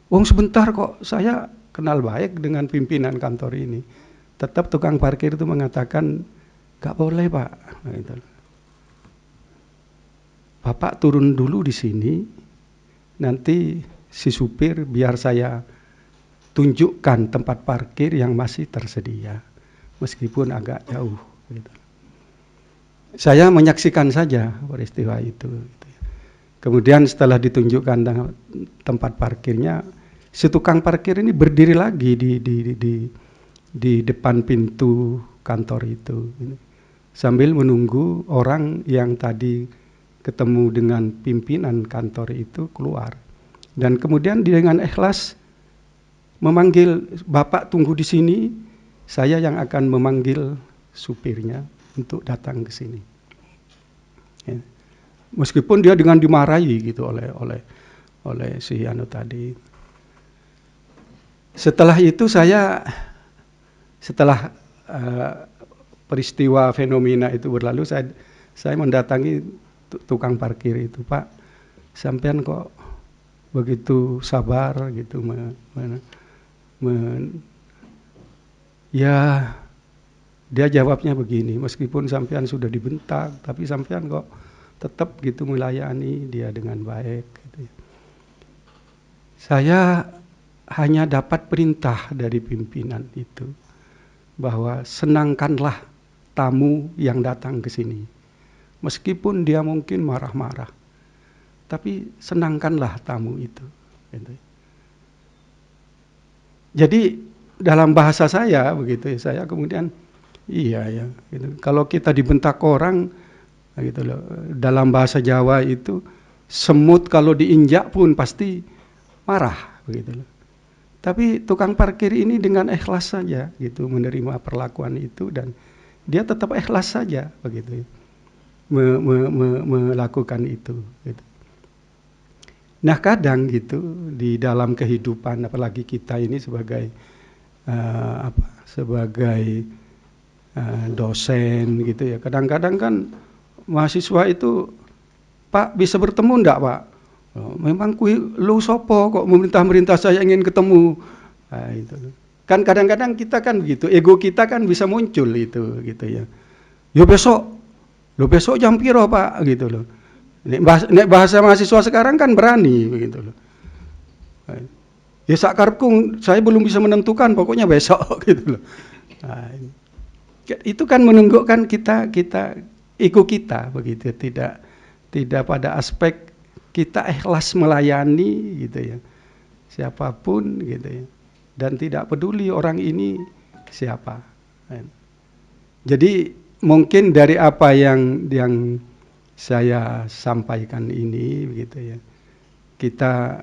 Wong sebentar kok, saya kenal baik dengan pimpinan kantor ini. Tetap tukang parkir itu mengatakan nggak boleh Pak. Gitu. Bapak turun dulu di sini, nanti si supir biar saya tunjukkan tempat parkir yang masih tersedia, meskipun agak jauh. Gitu. Saya menyaksikan saja peristiwa itu. Gitu. Kemudian setelah ditunjukkan tempat parkirnya, si tukang parkir ini berdiri lagi di depan pintu kantor itu, sambil menunggu orang yang tadi ketemu dengan pimpinan kantor itu keluar. Dan kemudian dia dengan ikhlas memanggil, Bapak tunggu di sini, saya yang akan memanggil supirnya untuk datang ke sini. Ya. Meskipun dia dengan dimarahi gitu oleh si Anu tadi. Setelah itu setelah peristiwa fenomena itu berlalu, saya mendatangi tukang parkir itu, Pak, sampean kok begitu sabar gitu, ya dia jawabnya begini, meskipun sampean sudah dibentak, tapi sampean kok tetap gitu melayani dia dengan baik. Gitu. Saya hanya dapat perintah dari pimpinan itu, bahwa senangkanlah tamu yang datang ke sini. Meskipun dia mungkin marah-marah, tapi senangkanlah tamu itu. Gitu. Jadi dalam bahasa saya begitu, saya kemudian iya ya. Gitu. Kalau kita dibentak orang, gitu loh. Dalam bahasa Jawa itu semut kalau diinjak pun pasti marah, begitu loh. Tapi tukang parkir ini dengan ikhlas saja, gitu, menerima perlakuan itu dan dia tetap ikhlas saja, begitu. Melakukan itu. Gitu. Nah kadang gitu di dalam kehidupan, apalagi kita ini sebagai dosen gitu ya, kadang-kadang kan mahasiswa itu, Pak bisa bertemu enggak Pak? Oh, memang lu sopo kok memerintah saya ingin ketemu. Nah, itu. Kan kadang-kadang kita kan begitu, ego kita kan bisa muncul itu gitu ya. Yo besok jam piro Pak gitu loh. Nek bahasa mahasiswa sekarang kan berani begitu loh. Ya sakarepku saya belum bisa menentukan, pokoknya besok gitu loh. Nah, itu kan menunjukkan kita ego kita begitu, tidak pada aspek kita ikhlas melayani gitu ya. Siapapun gitu ya. Dan tidak peduli orang ini siapa. Jadi mungkin dari apa yang saya sampaikan ini begitu ya. Kita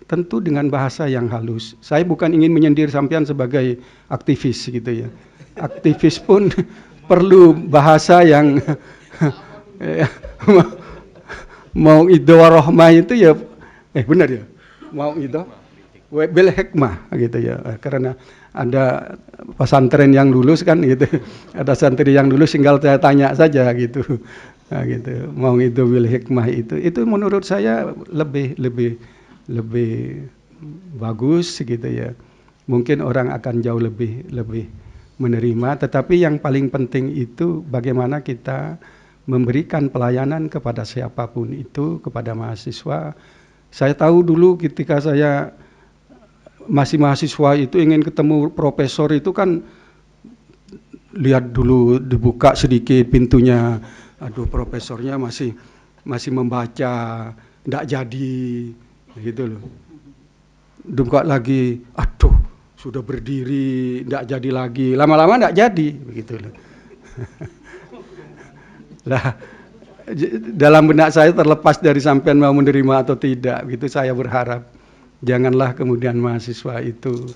tentu dengan bahasa yang halus. Saya bukan ingin menyindir sampean sebagai aktivis gitu ya. Aktivis pun perlu bahasa yang mau itu warohmah itu ya benar ya. Mau itu bil hikmah gitu ya. Karena ada pesantren yang lulus kan gitu. Ada santri yang lulus tinggal saya tanya saja gitu. Nah, gitu. Mau itu bil hikmah itu menurut saya lebih bagus gitu ya. Mungkin orang akan jauh lebih menerima, tetapi yang paling penting itu bagaimana kita memberikan pelayanan kepada siapapun itu, kepada mahasiswa. Saya tahu dulu ketika saya masih mahasiswa itu ingin ketemu profesor itu kan lihat dulu, dibuka sedikit pintunya, aduh profesornya masih membaca, enggak jadi gitu loh. Buka lagi, aduh sudah berdiri, enggak jadi lagi, lama-lama enggak jadi begitu loh. Lah dalam benak saya terlepas dari sampean mau menerima atau tidak, gitu saya berharap janganlah kemudian mahasiswa itu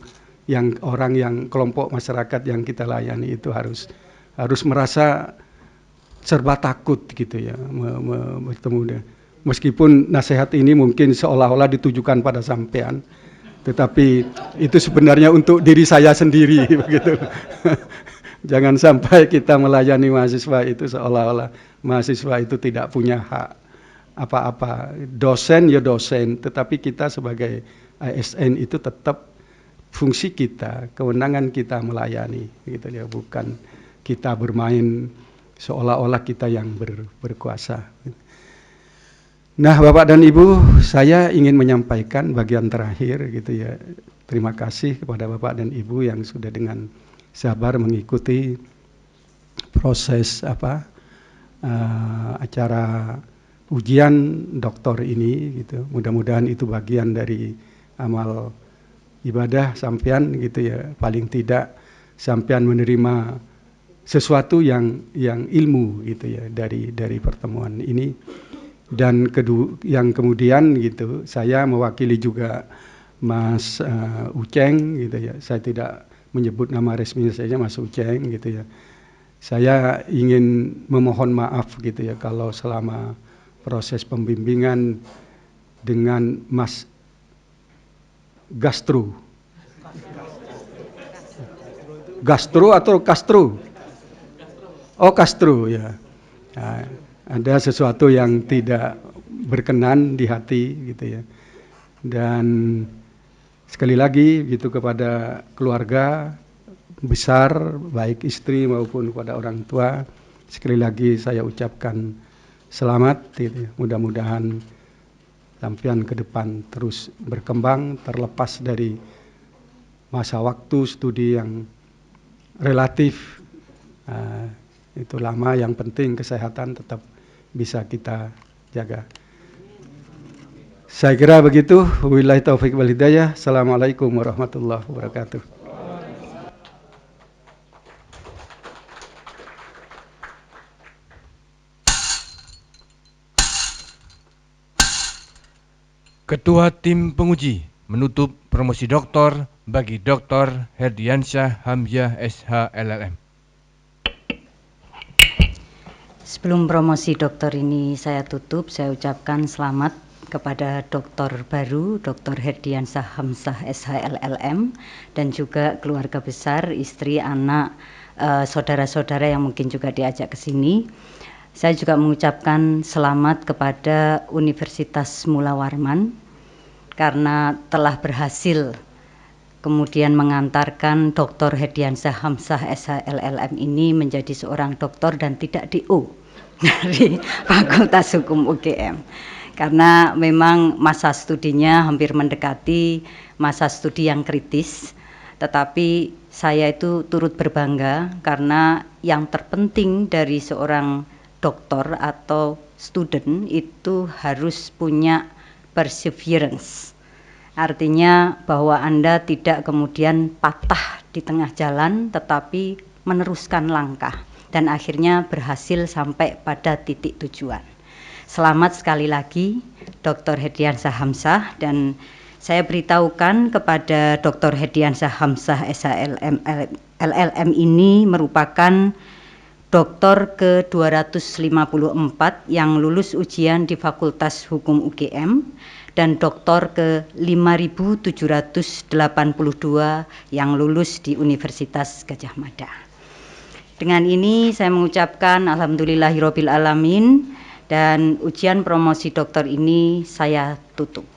yang orang yang kelompok masyarakat yang kita layani itu harus merasa serba takut gitu ya bertemu dengan, meskipun nasihat ini mungkin seolah-olah ditujukan pada sampean, tetapi itu sebenarnya untuk diri saya sendiri begitu. Jangan sampai kita melayani mahasiswa itu seolah-olah mahasiswa itu tidak punya hak apa-apa. Dosen ya dosen, tetapi kita sebagai ASN itu tetap fungsi kita, kewenangan kita melayani gitu ya, bukan kita bermain seolah-olah kita yang berkuasa. Nah, Bapak dan Ibu, saya ingin menyampaikan bagian terakhir gitu ya. Terima kasih kepada Bapak dan Ibu yang sudah dengan sabar mengikuti proses acara ujian doktor ini gitu. Mudah-mudahan itu bagian dari amal ibadah sampean gitu ya. Paling tidak sampean menerima sesuatu yang ilmu gitu ya dari pertemuan ini. Dan yang kemudian gitu, saya mewakili juga Mas Uceng gitu ya. Saya tidak menyebut nama resmi saja Mas Uceng gitu ya. Saya ingin memohon maaf gitu ya kalau selama proses pembimbingan dengan Mas Gastro atau Castro? Oh, Castro ya. Nah, ada sesuatu yang tidak berkenan di hati gitu ya. Dan sekali lagi gitu kepada keluarga besar, baik istri maupun kepada orang tua, sekali lagi saya ucapkan selamat gitu ya. Mudah-mudahan sampean ke depan terus berkembang terlepas dari masa waktu studi yang relatif itu lama, yang penting kesehatan tetap bisa kita jaga. Saya kira begitu. Wabillahi taufiq wal hidayah. Assalamualaikum warahmatullahi wabarakatuh. Ketua Tim Penguji menutup promosi doktor bagi Dr. Herdiansyah Hamzah SH LLM. Sebelum promosi doktor ini saya tutup, saya ucapkan selamat kepada doktor baru, Dr. Herdiansyah Hamzah SH LLM, dan juga keluarga besar, istri, anak, saudara-saudara yang mungkin juga diajak ke sini. Saya juga mengucapkan selamat kepada Universitas Mula Warman karena telah berhasil kemudian mengantarkan Dr. Herdiansyah Hamzah SH LLM ini menjadi seorang doktor dan tidak DO dari Fakultas Hukum UGM. Karena memang masa studinya hampir mendekati masa studi yang kritis, tetapi saya itu turut berbangga karena yang terpenting dari seorang doktor atau student itu harus punya perseverance. Artinya bahwa Anda tidak kemudian patah di tengah jalan tetapi meneruskan langkah dan akhirnya berhasil sampai pada titik tujuan. Selamat sekali lagi Dr. Herdiansyah Hamzah, dan saya beritahukan kepada Dr. Herdiansyah Hamzah SHLM ini merupakan doktor ke-254 yang lulus ujian di Fakultas Hukum UGM dan doktor ke-5.782 yang lulus di Universitas Gadjah Mada. Dengan ini saya mengucapkan alhamdulillahirabbil alamin dan ujian promosi doktor ini saya tutup.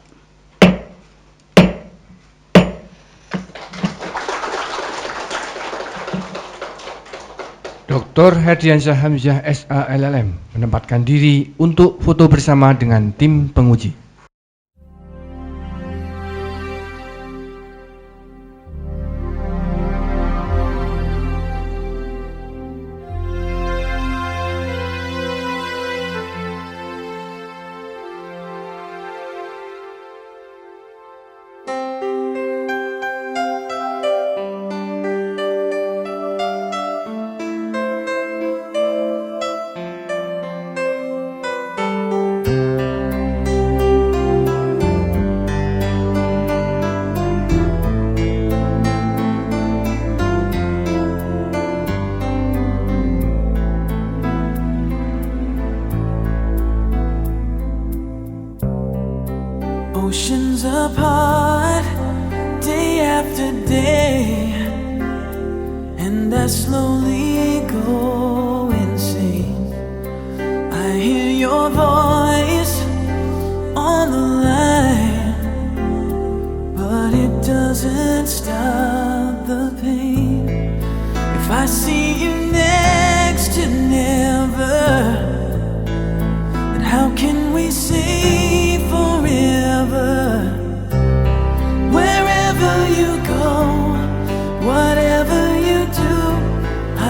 Dr. Herdiansyah Hamzah SH LLM menempatkan diri untuk foto bersama dengan tim penguji. Oceans apart, day after day, and I slowly go insane. I hear your voice on the line, but it doesn't stop the pain. If I see you next to never, then How can we say forever? Wherever you go, whatever you do,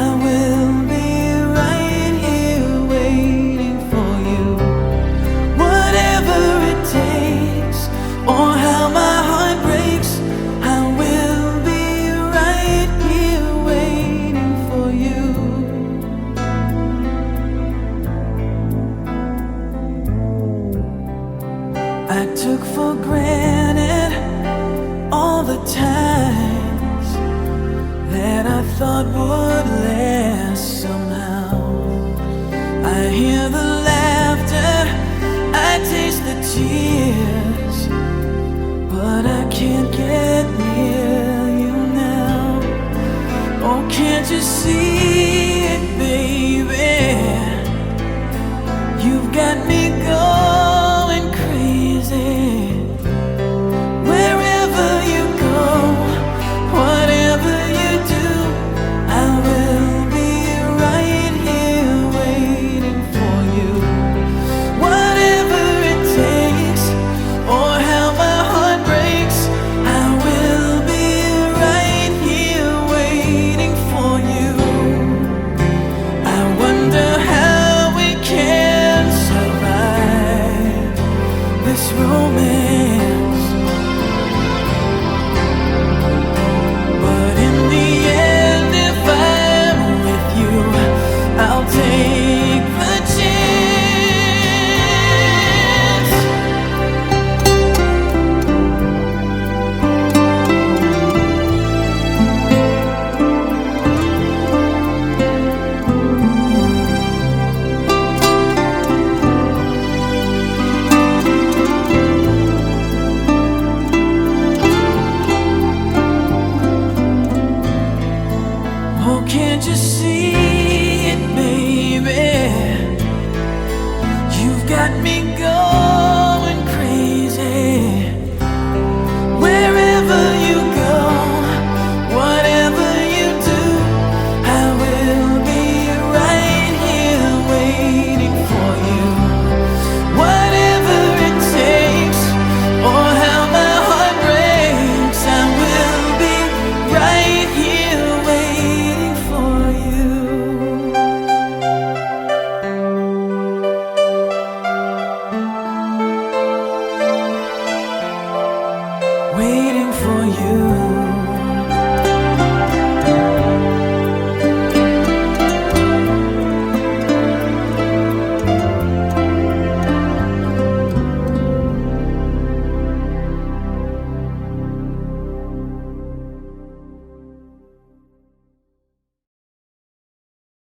I will be right here waiting for you. Whatever it takes, or how my heart breaks, I will be right here waiting for you. I took for granted all the times that I thought would last somehow. I hear the laughter, I taste the tears, but I can't get near you now. Oh, can't you see it, baby? You've got me going crazy. Wherever you go, whatever you do, I will be right here waiting for you. Whatever it takes, or how my heart breaks, I will be right here waiting for you. I wonder how we can survive this romance. But in the end, if I'm with you, I'll take the chance. Oh, can't you see it, baby? You've got me